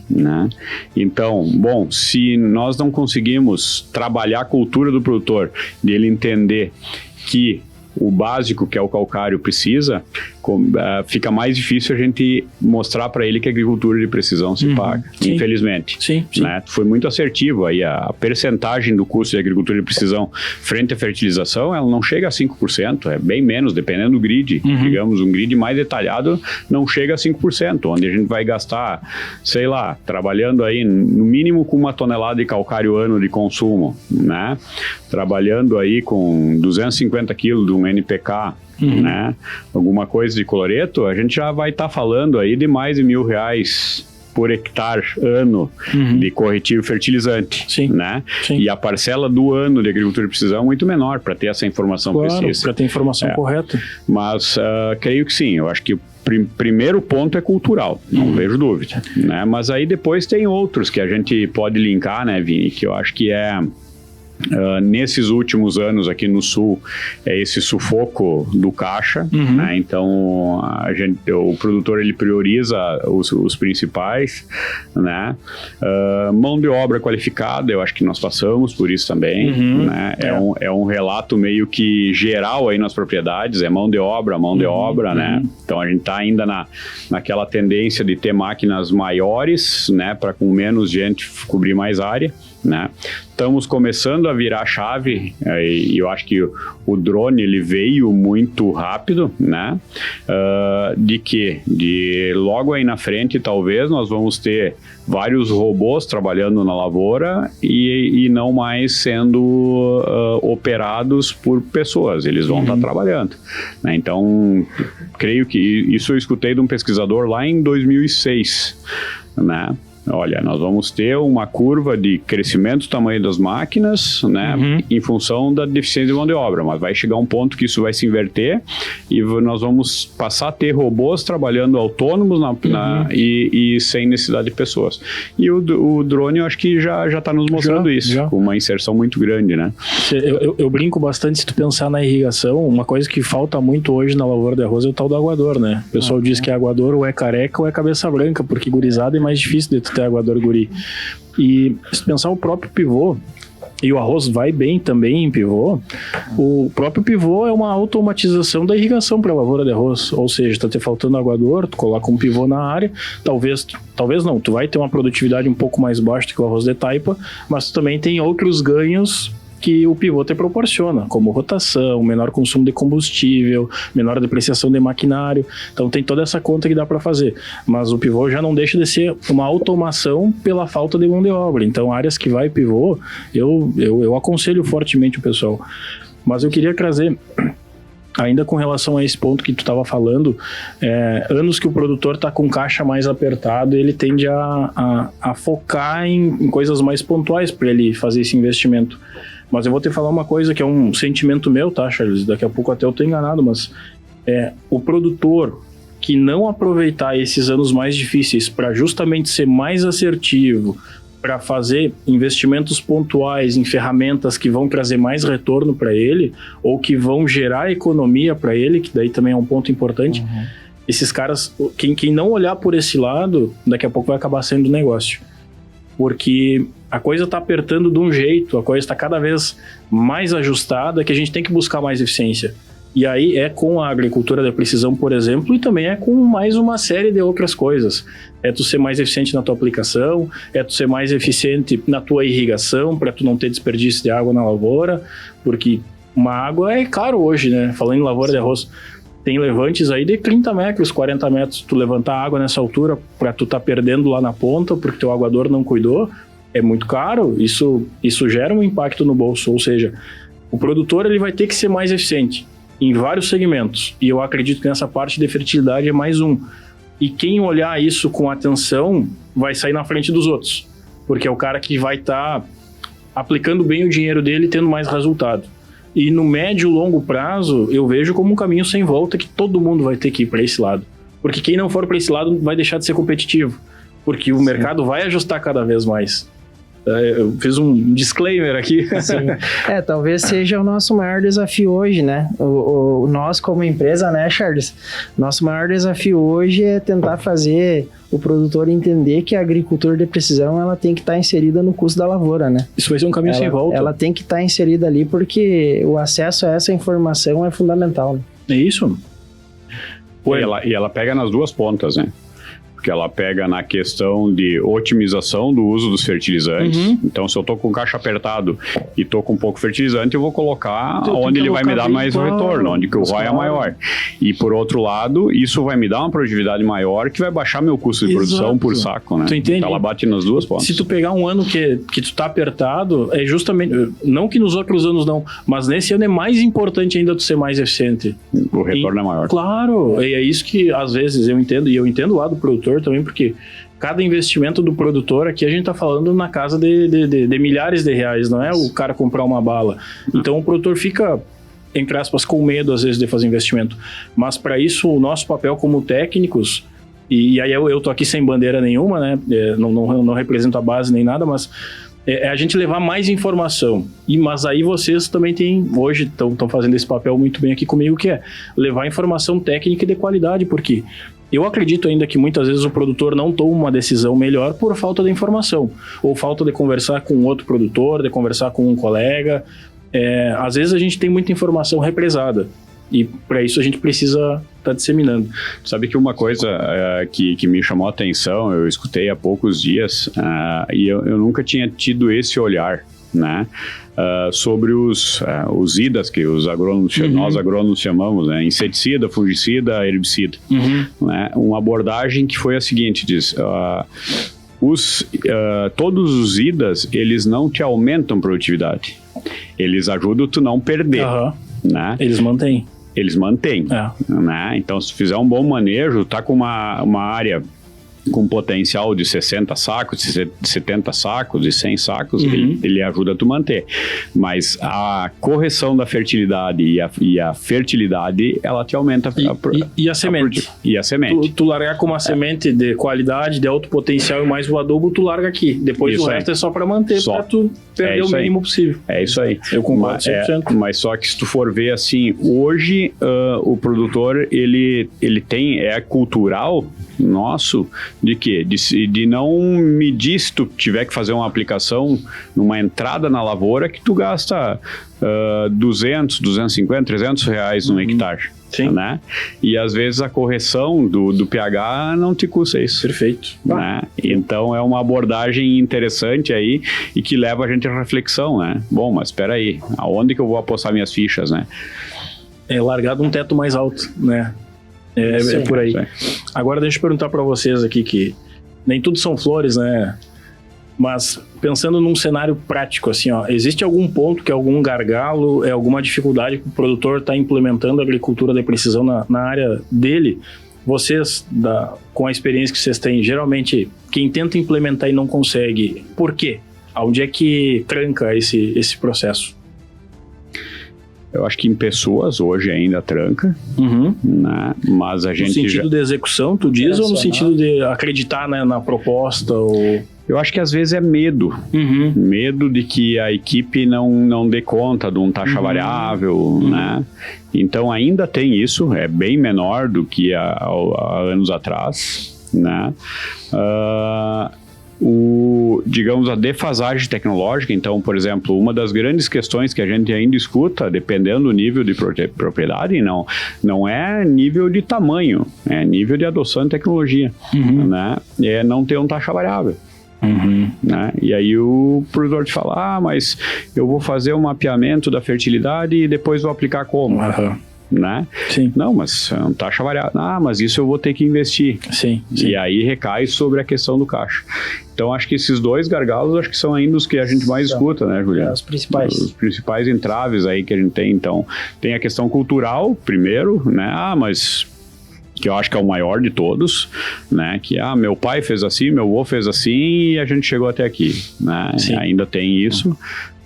né? Então, bom, se nós não conseguimos trabalhar a cultura do produtor, dele entender que o básico, que é o calcário, precisa, fica mais difícil a gente mostrar para ele que a agricultura de precisão se paga, infelizmente. Sim. Né? Foi muito assertivo aí, a percentagem do custo de agricultura de precisão frente à fertilização, ela não chega a 5%, é bem menos, dependendo do grid. Digamos, um grid mais detalhado não chega a 5%, onde a gente vai gastar, sei lá, trabalhando aí no mínimo com 1 tonelada de calcário ano de consumo, né? Trabalhando aí com 250 quilos de um NPK, né? Alguma coisa de cloreto, a gente já vai estar falando aí de mais de R$1.000 por hectare ano de corretivo fertilizante, né? E a parcela do ano de agricultura de precisão é muito menor para ter essa informação precisa. Para ter informação correta. Mas creio que sim, eu acho que o primeiro ponto é cultural, não vejo dúvida, né? Mas aí depois tem outros que a gente pode linkar, né, Vini, que eu acho que nesses últimos anos aqui no Sul, é esse sufoco do caixa, né? Então o produtor ele prioriza os principais, né? Mão de obra qualificada, eu acho que nós passamos por isso também, né? É um relato meio que geral aí nas propriedades, é mão de obra, né? Então a gente está ainda naquela tendência de ter máquinas maiores, né? Para com menos gente cobrir mais área, né? Estamos começando a virar a chave, e eu acho que o drone ele veio muito rápido, né? De logo aí na frente, talvez nós vamos ter vários robôs trabalhando na lavoura e não mais sendo operados por pessoas, eles vão estar trabalhando, né? Então, creio que isso eu escutei de um pesquisador lá em 2006, né? Olha, nós vamos ter uma curva de crescimento do tamanho das máquinas, né, em função da deficiência de mão de obra, mas vai chegar um ponto que isso vai se inverter e nós vamos passar a ter robôs trabalhando autônomos e sem necessidade de pessoas. E o drone, eu acho que já está nos mostrando isso, com uma inserção muito grande, né? Eu brinco bastante, se tu pensar na irrigação, uma coisa que falta muito hoje na lavoura de arroz é o tal do aguador, né? O pessoal diz que aguador ou é careca ou é cabeça branca, porque gurizada é mais difícil de tu ter aguador guri. E se pensar o próprio pivô, e o arroz vai bem também em pivô, o próprio pivô é uma automatização da irrigação para a lavoura de arroz, ou seja, está te faltando aguador, tu coloca um pivô na área, talvez não, tu vai ter uma produtividade um pouco mais baixa do que o arroz de taipa, mas tu também tem outros ganhos que o pivô te proporciona, como rotação, menor consumo de combustível, menor depreciação de maquinário. Então tem toda essa conta que dá para fazer. Mas o pivô já não deixa de ser uma automação pela falta de mão de obra. Então áreas que vai pivô, eu aconselho fortemente o pessoal. Mas eu queria trazer, ainda com relação a esse ponto que tu estava falando, anos que o produtor está com caixa mais apertado, ele tende a focar em coisas mais pontuais para ele fazer esse investimento. Mas eu vou te falar uma coisa que é um sentimento meu, tá, Charles? Daqui a pouco até eu tô enganado, mas o produtor que não aproveitar esses anos mais difíceis para justamente ser mais assertivo, para fazer investimentos pontuais em ferramentas que vão trazer mais retorno para ele, ou que vão gerar economia para ele, que daí também é um ponto importante, esses caras, quem não olhar por esse lado, daqui a pouco vai acabar sendo negócio. Porque a coisa está apertando de um jeito, a coisa está cada vez mais ajustada, que a gente tem que buscar mais eficiência. E aí é com a agricultura da precisão, por exemplo, e também é com mais uma série de outras coisas. É tu ser mais eficiente na tua aplicação, é tu ser mais eficiente na tua irrigação, para tu não ter desperdício de água na lavoura, porque uma água é caro hoje, né? Falando em lavoura de arroz, tem levantes aí de 30 metros, 40 metros, tu levantar água nessa altura para tu tá perdendo lá na ponta, porque teu aguador não cuidou, é muito caro, isso gera um impacto no bolso, ou seja, o produtor ele vai ter que ser mais eficiente em vários segmentos, e eu acredito que nessa parte de fertilidade é mais um. E quem olhar isso com atenção vai sair na frente dos outros, porque é o cara que vai estar aplicando bem o dinheiro dele e tendo mais resultado. E no médio e longo prazo, eu vejo como um caminho sem volta que todo mundo vai ter que ir para esse lado. Porque quem não for para esse lado vai deixar de ser competitivo. porque o mercado vai ajustar cada vez mais. Eu fiz um disclaimer aqui. Sim. Talvez seja o nosso maior desafio hoje, né? Nós como empresa, né, Charles? Nosso maior desafio hoje é tentar fazer o produtor entender que a agricultura de precisão, ela tem que estar inserida no custo da lavoura, né? Isso vai ser um caminho sem volta. Ela tem que estar inserida ali porque o acesso a essa informação é fundamental, né? É isso? E ela pega nas duas pontas, né? Porque ela pega na questão de otimização do uso dos fertilizantes. Então, se eu tô com caixa apertado e tô com pouco fertilizante, eu vou colocar onde ele vai me dar mais retorno, onde que o ROI é maior. E, por outro lado, isso vai me dar uma produtividade maior que vai baixar meu custo de produção por saco, né? Tu entende? Então, ela bate nas duas pontas. Se tu pegar um ano que tu tá apertado, é justamente... Não que nos outros anos não, mas nesse ano é mais importante ainda tu ser mais eficiente. O retorno é maior. Claro, e é isso que às vezes eu entendo, e eu entendo lá do produtor também, porque cada investimento do produtor aqui a gente tá falando na casa de milhares de reais, não é o cara comprar uma bala. Então o produtor fica, entre aspas, com medo às vezes de fazer investimento. Mas para isso o nosso papel como técnicos, e aí eu tô aqui sem bandeira nenhuma, né? Não represento a base nem nada, mas é a gente levar mais informação. Mas aí vocês também hoje estão fazendo esse papel muito bem aqui comigo, que é levar informação técnica e de qualidade, porque eu acredito ainda que muitas vezes o produtor não toma uma decisão melhor por falta de informação, ou falta de conversar com outro produtor, de conversar com um colega. Às vezes a gente tem muita informação represada, e para isso a gente precisa estar disseminando. Sabe que uma coisa que me chamou a atenção, eu escutei há poucos dias, e eu nunca tinha tido esse olhar, né? Sobre os IDAs que os agrônomos, nós agrônomos chamamos, né? Inseticida, fungicida, herbicida. Né? Uma abordagem que foi a seguinte, diz... todos os IDAs, eles não te aumentam produtividade. Eles ajudam tu não perder. Né? Eles mantêm. Né? Então, se tu fizer um bom manejo, tá com uma área com potencial de 60 sacos, de 70 sacos, de 100 sacos, ele ajuda a tu manter. Mas a correção da fertilidade e a fertilidade, ela te aumenta e a semente. E a semente. Tu largar com uma semente de qualidade, de alto potencial e mais o adubo, tu larga aqui. Depois o resto é só para manter, para tu perder o mínimo possível. É isso aí. Eu concordo 100%. Mas só que se tu for ver assim, hoje o produtor, ele tem, cultural nosso, de quê? De não medir, se tu tiver que fazer uma aplicação numa entrada na lavoura, que tu gasta 200, 250, 300 reais no hectare. Sim. Né? E às vezes a correção do pH não te custa isso. Perfeito. Né? Então é uma abordagem interessante aí e que leva a gente à reflexão, né? Bom, mas espera aí, aonde que eu vou apostar minhas fichas, né? Largar de um teto mais alto, né? É por aí. Agora deixa eu perguntar para vocês aqui, que nem tudo são flores, né? Mas pensando num cenário prático, assim, existe algum ponto que é algum gargalo, alguma dificuldade que o produtor está implementando a agricultura de precisão na área dele? Vocês, com a experiência que vocês têm, geralmente quem tenta implementar e não consegue, por quê? Onde é que tranca esse processo? Eu acho que em pessoas hoje ainda tranca, né? Mas a gente... No sentido de execução, tu diz, ou no sentido de acreditar, né, na proposta? Eu acho que às vezes é medo. Medo de que a equipe não dê conta de um taxa variável, né? Então ainda tem isso, é bem menor do que há anos atrás, né? Digamos, a defasagem tecnológica. Então, por exemplo, uma das grandes questões que a gente ainda escuta, dependendo do nível de propriedade, não é nível de tamanho, é nível de adoção de tecnologia, né? É não ter um taxa variável. Né? E aí o produtor te fala, mas eu vou fazer um mapeamento da fertilidade e depois vou aplicar como? Né? Sim. Não, mas é uma taxa variável. Mas isso eu vou ter que investir. Sim. E aí recai sobre a questão do caixa. Então, acho que esses dois gargalos, acho que são ainda os que a gente mais escuta, né, Juliano? Os principais. Os principais entraves aí que a gente tem. Então, tem a questão cultural, primeiro, né? Mas... que eu acho que é o maior de todos, né? Que, meu pai fez assim, meu avô fez assim e a gente chegou até aqui, né? Ainda tem isso,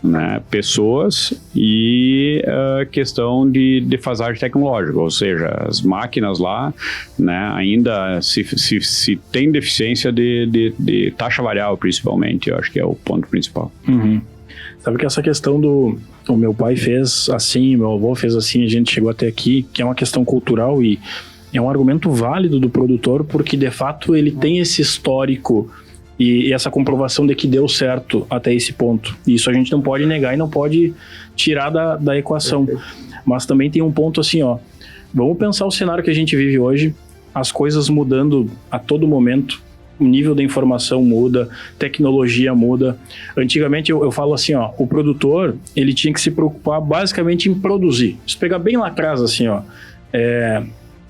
né, pessoas e questão de defasagem tecnológica, ou seja, as máquinas lá, né, ainda se tem deficiência de taxa variável, principalmente, eu acho que é o ponto principal. Uhum. Sabe que essa questão o meu pai fez assim, meu avô fez assim, a gente chegou até aqui, que é uma questão cultural e é um argumento válido do produtor, porque de fato ele tem esse histórico e essa comprovação de que deu certo até esse ponto. E isso a gente não pode negar e não pode tirar da equação. Mas também tem um ponto assim, ó, vamos pensar o cenário que a gente vive hoje, as coisas mudando a todo momento, o nível da informação muda, tecnologia muda. Antigamente eu falo assim, ó, o produtor, ele tinha que se preocupar basicamente em produzir. Se pegar bem lá atrás, assim, ó,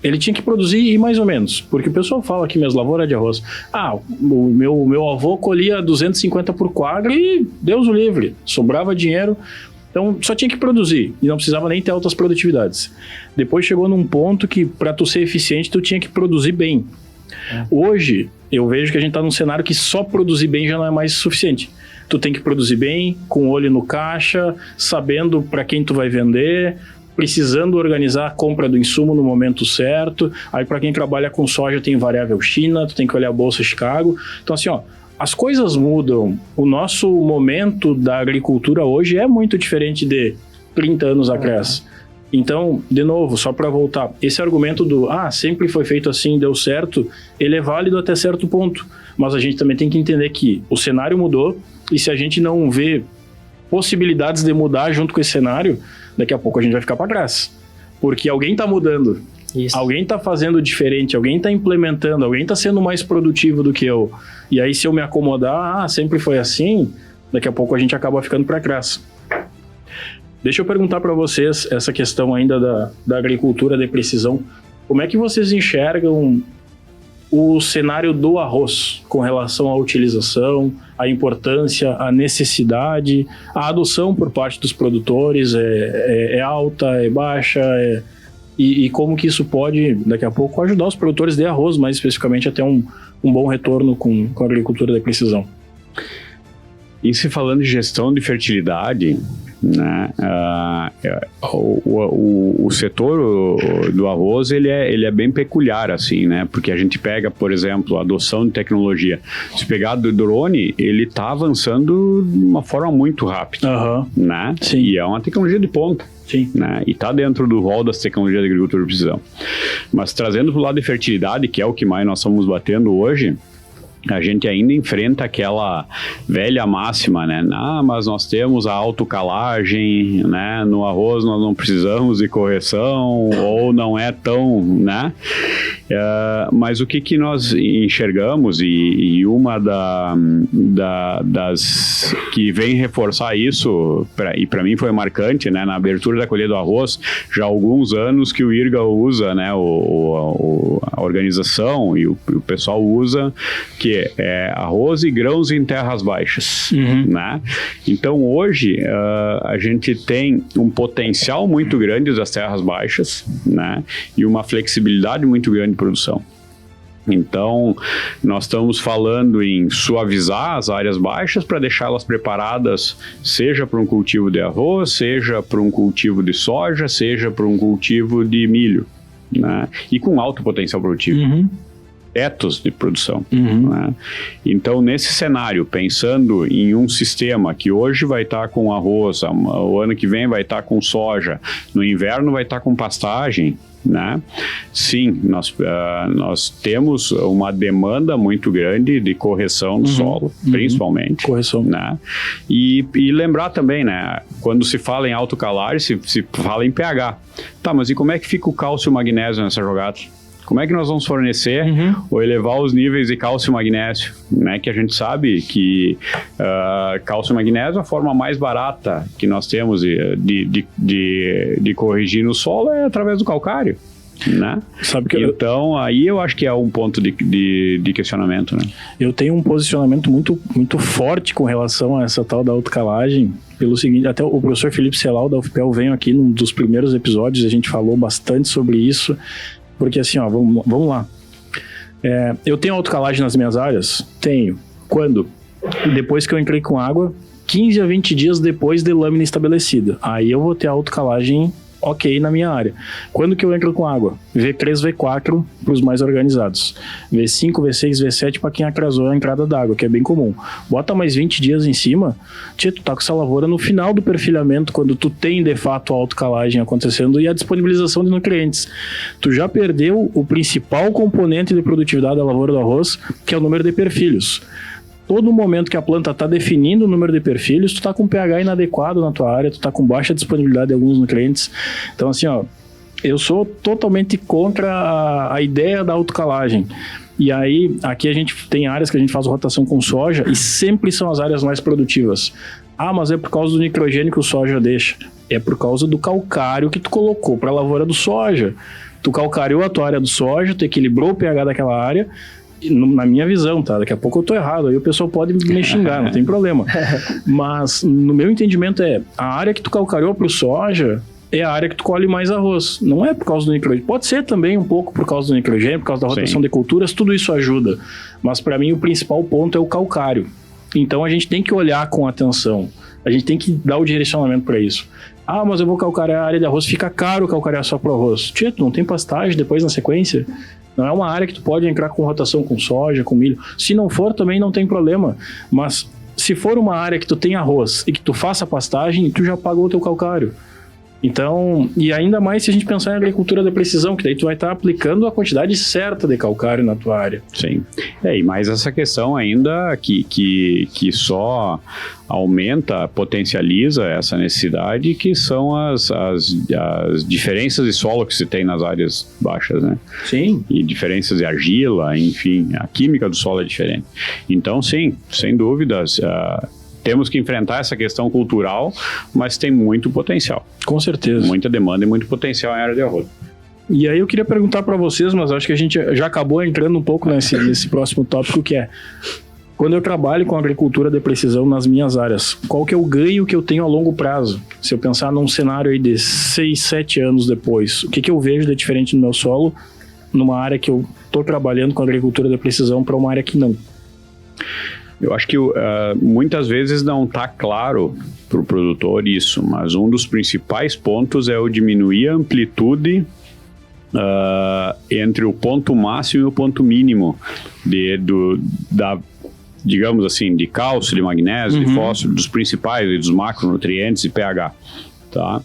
ele tinha que produzir e mais ou menos, porque o pessoal fala que minhas lavouras de arroz, o meu avô colhia 250 por quadra e Deus o livre, sobrava dinheiro, então só tinha que produzir e não precisava nem ter altas produtividades. Depois chegou num ponto que para tu ser eficiente tu tinha que produzir bem. Hoje eu vejo que a gente está num cenário que só produzir bem já não é mais suficiente. Tu tem que produzir bem, com olho no caixa, sabendo para quem tu vai vender, precisando organizar a compra do insumo no momento certo. Aí para quem trabalha com soja tem variável China, tu tem que olhar a Bolsa Chicago. Então assim, ó, as coisas mudam. O nosso momento da agricultura hoje é muito diferente de 30 anos atrás. Então, de novo, só para voltar, esse argumento sempre foi feito assim, deu certo, ele é válido até certo ponto. Mas a gente também tem que entender que o cenário mudou e se a gente não vê possibilidades de mudar junto com esse cenário, daqui a pouco a gente vai ficar para trás. Porque alguém está mudando, alguém está fazendo diferente, alguém está implementando, alguém está sendo mais produtivo do que eu. E aí se eu me acomodar, sempre foi assim, daqui a pouco a gente acaba ficando para trás. Deixa eu perguntar para vocês essa questão ainda da agricultura de precisão. Como é que vocês enxergam o cenário do arroz com relação à utilização, a importância, a necessidade, a adoção por parte dos produtores é alta, é baixa, e como que isso pode, daqui a pouco, ajudar os produtores de arroz, mais especificamente, a ter um bom retorno com a agricultura de precisão? E se falando de gestão de fertilidade, né, o setor do arroz ele é bem peculiar assim, né, porque a gente pega, por exemplo, a adoção de tecnologia. Se pegar do drone, ele está avançando de uma forma muito rápida, né? Sim. E é uma tecnologia de ponta. Sim. Né? E está dentro do rol das tecnologias de agricultura de precisão. Mas trazendo para o lado de fertilidade, que é o que mais nós estamos batendo hoje, a gente ainda enfrenta aquela velha máxima, né? Mas nós temos a autocalagem, né? No arroz nós não precisamos de correção, ou não é tão, né? Mas o que nós enxergamos, e uma das que vem reforçar isso, e para mim foi marcante, né? Na abertura da colheita do arroz, já há alguns anos que o IRGA usa, né? A organização e o pessoal usa, que é arroz e grãos em terras baixas, né? Então hoje a gente tem um potencial muito grande das terras baixas, né? E uma flexibilidade muito grande de produção. Então, nós estamos falando em suavizar as áreas baixas para deixá-las preparadas, seja para um cultivo de arroz, seja para um cultivo de soja, seja para um cultivo de milho, né? E com alto potencial produtivo. Tetos de produção. Né? Então, nesse cenário, pensando em um sistema que hoje vai estar com arroz, o ano que vem vai estar com soja, no inverno vai estar com pastagem, né? Sim, nós temos uma demanda muito grande de correção do solo, principalmente. Correção. Né? E lembrar também, né? Quando se fala em autocalagem, se fala em pH. Tá, mas e como é que fica o cálcio e o magnésio nessa jogada? Como é que nós vamos fornecer ou elevar os níveis de cálcio e magnésio? Né? Que a gente sabe que cálcio e magnésio, a forma mais barata que nós temos de corrigir no solo é através do calcário. Né? Sabe que então, aí eu acho que é um ponto de questionamento. Né? Eu tenho um posicionamento muito, muito forte com relação a essa tal da autocalagem. Pelo seguinte, até o professor Felipe Celal da UFPEL veio aqui num dos primeiros episódios, a gente falou bastante sobre isso. Porque assim, ó, vamos lá. Eu tenho autocalagem nas minhas áreas? Tenho. Quando? Depois que eu entrei com água, 15 a 20 dias depois de lâmina estabelecida. Aí eu vou ter a autocalagem ok na minha área. Quando que eu entro com água? V3, V4 para os mais organizados. V5, V6, V7 para quem atrasou a entrada d'água, que é bem comum. Bota mais 20 dias em cima, tu tá com essa lavoura no final do perfilhamento, quando tu tem de fato a autocalagem acontecendo e a disponibilização de nutrientes. Tu já perdeu o principal componente de produtividade da lavoura do arroz, que é o número de perfilhos. Todo momento que a planta está definindo o número de perfilhos, tu está com pH inadequado na tua área, tu está com baixa disponibilidade de alguns nutrientes. Então, assim, eu sou totalmente contra a ideia da autocalagem. E aí, aqui a gente tem áreas que a gente faz rotação com soja e sempre são as áreas mais produtivas. Ah, mas é por causa do nitrogênio que o soja deixa. É por causa do calcário que tu colocou para a lavoura do soja. Tu calcariou a tua área do soja, tu equilibrou o pH daquela área. Na minha visão, tá? Daqui a pouco eu tô errado, aí o pessoal pode me xingar, não tem problema. Mas, no meu entendimento a área que tu calcariou pro soja é a área que tu colhe mais arroz. Não é por causa do nitrogênio. Pode ser também um pouco por causa do nitrogênio, por causa da rotação de culturas, tudo isso ajuda. Mas, para mim, o principal ponto é o calcário. Então, a gente tem que olhar com atenção. A gente tem que dar o direcionamento para isso. Ah, mas eu vou calcarear a área de arroz, fica caro calcarear só pro arroz. Tito, não tem pastagem depois na sequência? Não é uma área que tu pode entrar com rotação com soja, com milho. Se não for, também não tem problema. Mas se for uma área que tu tem arroz e que tu faça pastagem, tu já pagou o teu calcário. Então, e ainda mais se a gente pensar em agricultura de precisão, que daí tu vai estar aplicando a quantidade certa de calcário na tua área. Sim. E mais essa questão ainda que só aumenta, potencializa essa necessidade, que são as diferenças de solo que se tem nas áreas baixas, né? Sim. E diferenças de argila, enfim, a química do solo é diferente. Então, sim, sem dúvidas, temos que enfrentar essa questão cultural, mas tem muito potencial. Com certeza. Muita demanda e muito potencial em área de arroz. E aí eu queria perguntar para vocês, mas acho que a gente já acabou entrando um pouco nesse próximo tópico, que é: quando eu trabalho com agricultura de precisão nas minhas áreas, qual que é o ganho que eu tenho a longo prazo? Se eu pensar num cenário aí de 6, 7 anos depois, o que eu vejo de diferente no meu solo, numa área que eu estou trabalhando com agricultura de precisão para uma área que não? Eu acho que muitas vezes não está claro para o produtor isso, mas um dos principais pontos é o diminuir a amplitude entre o ponto máximo e o ponto mínimo digamos assim, de cálcio, de magnésio, de fósforo, dos principais, dos macronutrientes e pH, tá?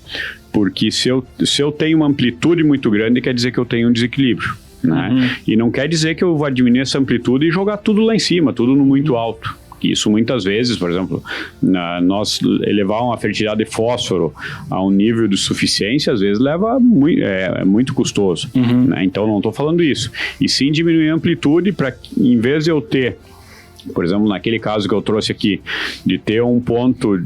Porque se eu tenho uma amplitude muito grande, quer dizer que eu tenho um desequilíbrio. Né? E não quer dizer que eu vá diminuir essa amplitude e jogar tudo lá em cima, tudo no muito alto. Isso muitas vezes, por exemplo, nós elevar uma fertilidade de fósforo a um nível de suficiência, às vezes é muito custoso. Né? Então não estou falando isso. E sim diminuir a amplitude para, em vez de eu ter, por exemplo, naquele caso que eu trouxe aqui, de ter um ponto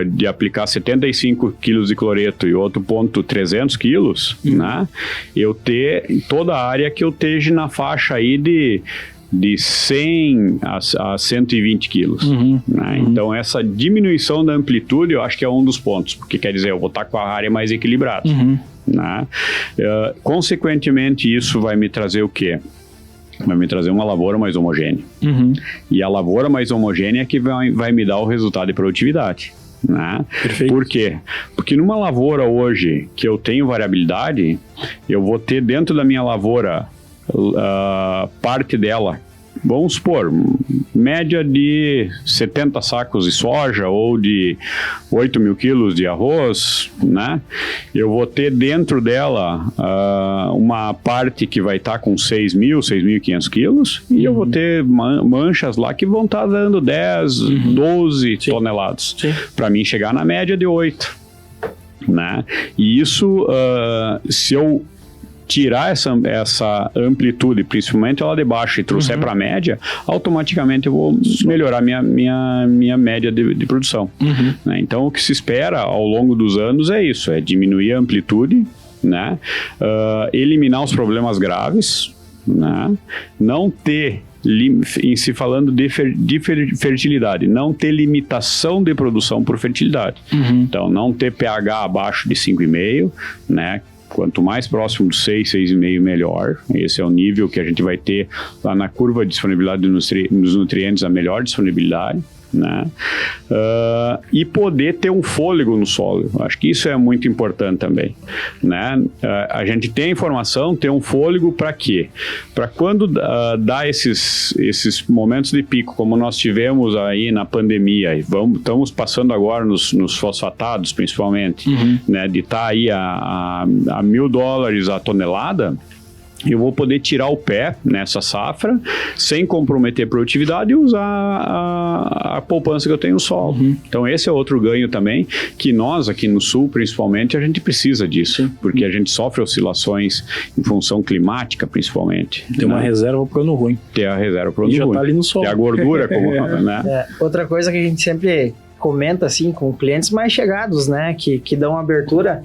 de aplicar 75 quilos de cloreto e outro ponto 300 quilos, né? Eu ter toda a área que eu esteja na faixa aí de 100 a 120 quilos. Né? Então, essa diminuição da amplitude, eu acho que é um dos pontos, porque quer dizer, eu vou estar com a área mais equilibrada. Né? Consequentemente, isso vai me trazer o quê? Vai me trazer uma lavoura mais homogênea. E a lavoura mais homogênea é que vai me dar o resultado de produtividade. Né? Perfeito. Por quê? Porque numa lavoura hoje que eu tenho variabilidade, eu vou ter dentro da minha lavoura parte dela, vamos supor, média de 70 sacos de soja ou de 8 mil quilos de arroz, né? Eu vou ter dentro dela uma parte que vai estar com 6.500 quilos e eu vou ter manchas lá que vão estar dando 10, 12 toneladas. Para mim chegar na média de 8. Né? E isso, se eu tirar essa amplitude, principalmente lá de baixo, e trouxer para a média, automaticamente eu vou melhorar minha média de produção. Né? Então, o que se espera ao longo dos anos é isso, é diminuir a amplitude, né? Eliminar os problemas graves, né? Não ter, em se falando de fertilidade, não ter limitação de produção por fertilidade. Então, não ter pH abaixo de 5,5, né? Quanto mais próximo de 6, 6,5, melhor. Esse é o nível que a gente vai ter lá na curva de disponibilidade dos nutrientes, a melhor disponibilidade. né? E poder ter um fôlego no solo. Acho que isso é muito importante também, né? A gente tem a informação, ter um fôlego para quê? Para quando dá esses momentos de pico, como nós tivemos aí na pandemia, e estamos passando agora nos fosfatados, principalmente, né? De estar aí a $1.000 a tonelada, eu vou poder tirar o pé nessa safra sem comprometer a produtividade e usar a poupança que eu tenho no solo. Então esse é outro ganho também, que nós aqui no sul, principalmente, a gente precisa disso, porque a gente sofre oscilações em função climática, principalmente. Tem uma reserva para o ano ruim. Ter a reserva para o ano ruim. Já está ali no solo. Ter a gordura, como né? Outra coisa que a gente sempre comenta assim com clientes mais chegados, né, que dão abertura,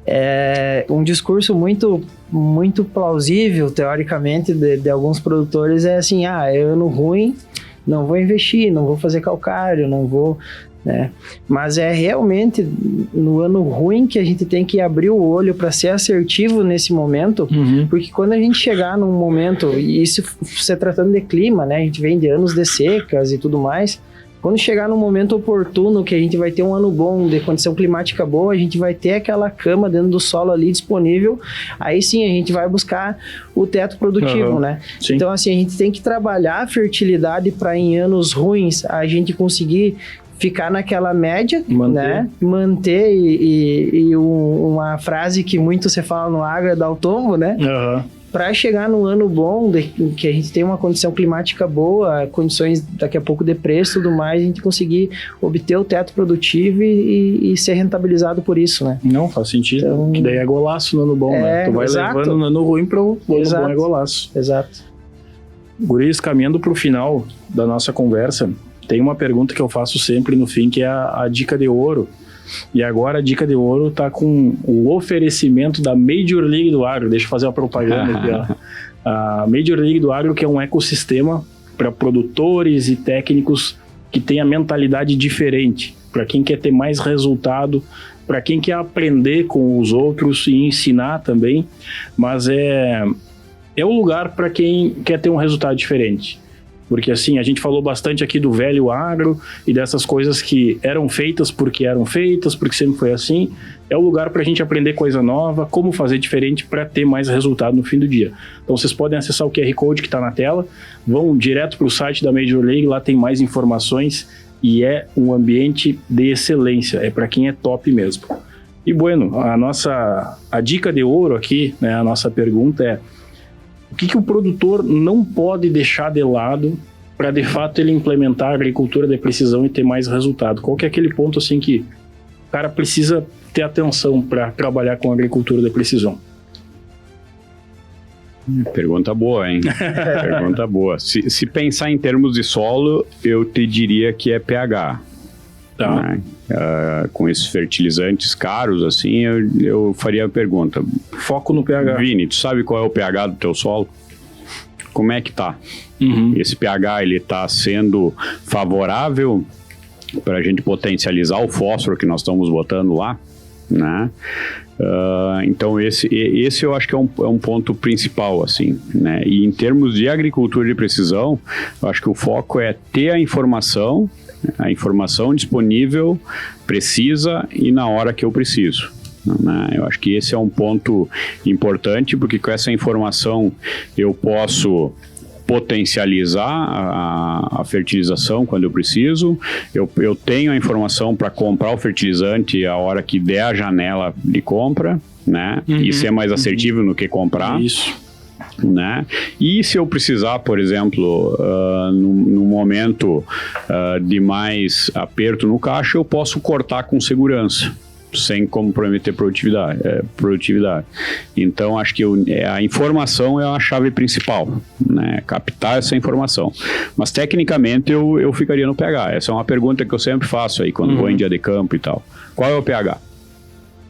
é um discurso muito plausível, teoricamente, de alguns produtores, é assim, é ano ruim, não vou investir, não vou fazer calcário, não vou, né? Mas é realmente no ano ruim que a gente tem que abrir o olho para ser assertivo nesse momento, porque quando a gente chegar num momento, e isso se tratando de clima, né, a gente vem de anos de secas e tudo mais, quando chegar num momento oportuno que a gente vai ter um ano bom, de condição climática boa, a gente vai ter aquela cama dentro do solo ali disponível, aí sim a gente vai buscar o teto produtivo, né? Sim. Então assim, a gente tem que trabalhar a fertilidade para em anos ruins a gente conseguir ficar naquela média, né? Manter e uma frase que muito se fala no agro é dar o tombo, né? Para chegar no ano bom, que a gente tem uma condição climática boa, condições daqui a pouco de preço e tudo mais, a gente conseguir obter o teto produtivo e ser rentabilizado por isso, né? Não, faz sentido. Então, que daí é golaço no ano bom, né? Tu vai levando no ano ruim para o ano bom é golaço. Exato. Guris, caminhando para o final da nossa conversa, tem uma pergunta que eu faço sempre no fim, que é a dica de ouro. E agora a dica de ouro está com o oferecimento da Major League do Agro. Deixa eu fazer uma propaganda aqui, ó. A Major League do Agro, que é um ecossistema para produtores e técnicos que tem a mentalidade diferente, para quem quer ter mais resultado, para quem quer aprender com os outros e ensinar também, mas é o lugar para quem quer ter um resultado diferente. Porque assim, a gente falou bastante aqui do velho agro e dessas coisas que eram feitas, porque sempre foi assim. É o lugar para a gente aprender coisa nova, como fazer diferente para ter mais resultado no fim do dia. Então vocês podem acessar o QR Code que está na tela, vão direto para o site da Major League, lá tem mais informações e é um ambiente de excelência, é para quem é top mesmo. E bueno, a dica de ouro aqui, né, a nossa pergunta é: o que o produtor não pode deixar de lado para, de fato, ele implementar a agricultura de precisão e ter mais resultado? Qual que é aquele ponto assim que o cara precisa ter atenção para trabalhar com a agricultura de precisão? Pergunta boa, hein? Pergunta boa. Se pensar em termos de solo, eu te diria que é pH. Tá. Né? Com esses fertilizantes caros, assim, eu faria a pergunta. Foco no pH. Vini, tu sabe qual é o pH do teu solo? Como é que tá? Esse pH, ele tá sendo favorável para a gente potencializar o fósforo que nós estamos botando lá, né? Então esse eu acho que é um ponto principal, assim, né? E em termos de agricultura de precisão, eu acho que o foco é ter a informação disponível, precisa e na hora que eu preciso, né? Eu acho que esse é um ponto importante, porque com essa informação eu posso potencializar a fertilização quando eu preciso, eu tenho a informação para comprar o fertilizante a hora que der a janela de compra, né? Isso é mais assertivo no que comprar. Isso. Né? E se eu precisar, por exemplo, num momento de mais aperto no caixa, eu posso cortar com segurança, sem comprometer produtividade. Então, acho que a informação é a chave principal, né? Captar essa informação. Mas, tecnicamente, eu ficaria no pH. Essa é uma pergunta que eu sempre faço aí, quando vou em dia de campo e tal. Qual é o pH?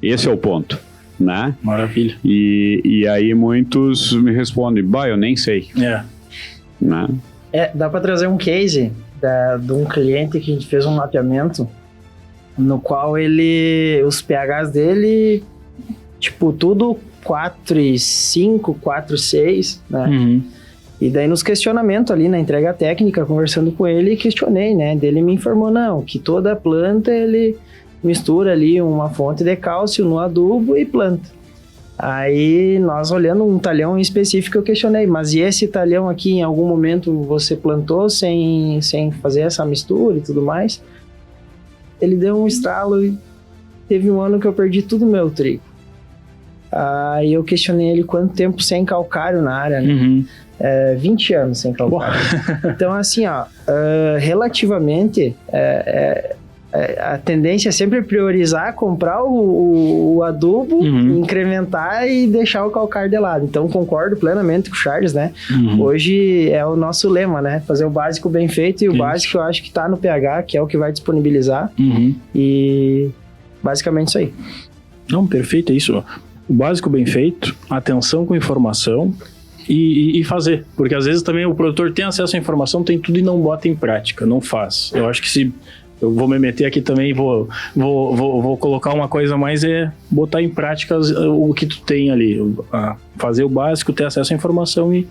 Esse é o ponto. Né? Maravilha. E aí muitos me respondem, eu nem sei. Né? Dá para trazer um case de um cliente que a gente fez um mapeamento no qual os pHs dele, tipo, tudo 4,5, 4,6, né? E daí nos questionamentos ali na entrega técnica, conversando com ele, questionei, né? Ele me informou, não, que toda planta ele mistura ali uma fonte de cálcio no adubo e planta. Aí nós olhando um talhão em específico eu questionei, mas e esse talhão aqui em algum momento você plantou sem fazer essa mistura e tudo mais? Ele deu um estralo e teve um ano que eu perdi tudo meu trigo. Aí eu questionei ele quanto tempo sem calcário na área, né? 20 anos sem calcário. Então assim, ó, relativamente... a tendência é sempre priorizar, comprar o adubo, incrementar e deixar o calcário de lado. Então, concordo plenamente com o Charles, né? Hoje é o nosso lema, né? Fazer o básico bem feito e o básico eu acho que tá no pH, que é o que vai disponibilizar. E basicamente isso aí. Não, perfeito, é isso. O básico bem feito, atenção com informação e fazer. Porque às vezes também o produtor tem acesso à informação, tem tudo e não bota em prática, não faz. Eu acho que se... Eu vou me meter aqui também e vou colocar uma coisa mais, é botar em prática o que tu tem ali. Fazer o básico, ter acesso à informação e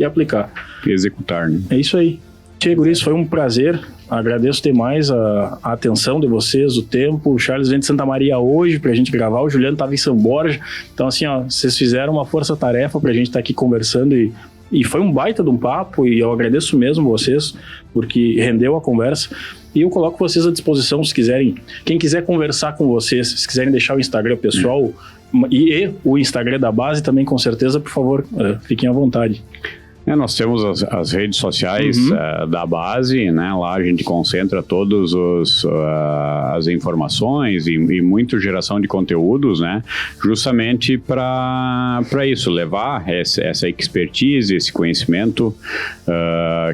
aplicar. E executar, né? É isso aí. Tchê, guris, foi um prazer. Agradeço demais a atenção de vocês, o tempo. O Charles vem de Santa Maria hoje pra gente gravar. O Juliano tava em São Borja. Então, assim, ó, vocês fizeram uma força-tarefa pra gente estar aqui conversando e foi um baita de um papo e eu agradeço mesmo vocês, porque rendeu a conversa. E eu coloco vocês à disposição se quiserem. Quem quiser conversar com vocês, se quiserem deixar o Instagram pessoal e o Instagram da base também, com certeza, por favor, fiquem à vontade. Nós temos as redes sociais da base, né? Lá a gente concentra todas as informações e muito geração de conteúdos, né? Justamente para isso, levar essa expertise, esse conhecimento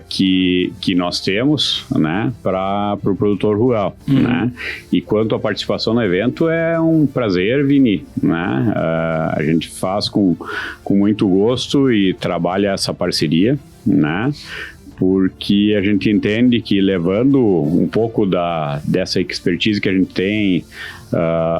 que nós temos, né? Para o produtor rural, né? E quanto à participação no evento, é um prazer, Vini, né? A gente faz com muito gosto e trabalha essa parceria, né? Porque a gente entende que levando um pouco dessa expertise que a gente tem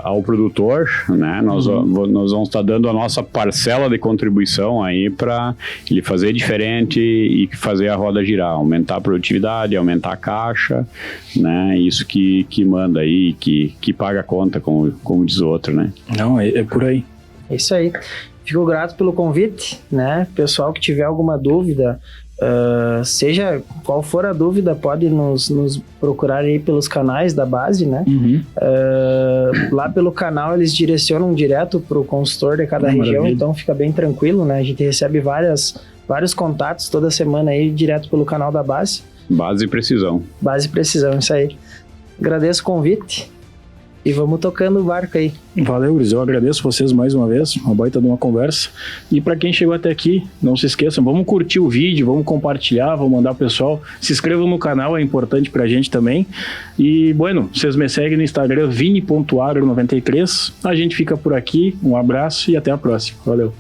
ao produtor, né? Nós vamos estar dando a nossa parcela de contribuição aí para ele fazer diferente e fazer a roda girar, aumentar a produtividade, aumentar a caixa, né? Isso que manda aí, que paga a conta, como diz o outro, né? Não, é por aí. É isso aí. Fico grato pelo convite, né? Pessoal que tiver alguma dúvida, seja qual for a dúvida, pode nos procurar aí pelos canais da base, né? Lá pelo canal eles direcionam direto para o consultor de cada região, maravilha. Então fica bem tranquilo, né? A gente recebe vários contatos toda semana aí direto pelo canal da base. Base e precisão. Base e precisão, isso aí. Agradeço o convite. E vamos tocando o barco aí. Valeu, Gris. Eu agradeço vocês mais uma vez. Uma baita de uma conversa. E para quem chegou até aqui, não se esqueçam, vamos curtir o vídeo, vamos compartilhar, vamos mandar pro pessoal. Se inscrevam no canal, é importante pra gente também. E, bueno, vocês me seguem no Instagram, vini.agro93. A gente fica por aqui. Um abraço e até a próxima. Valeu.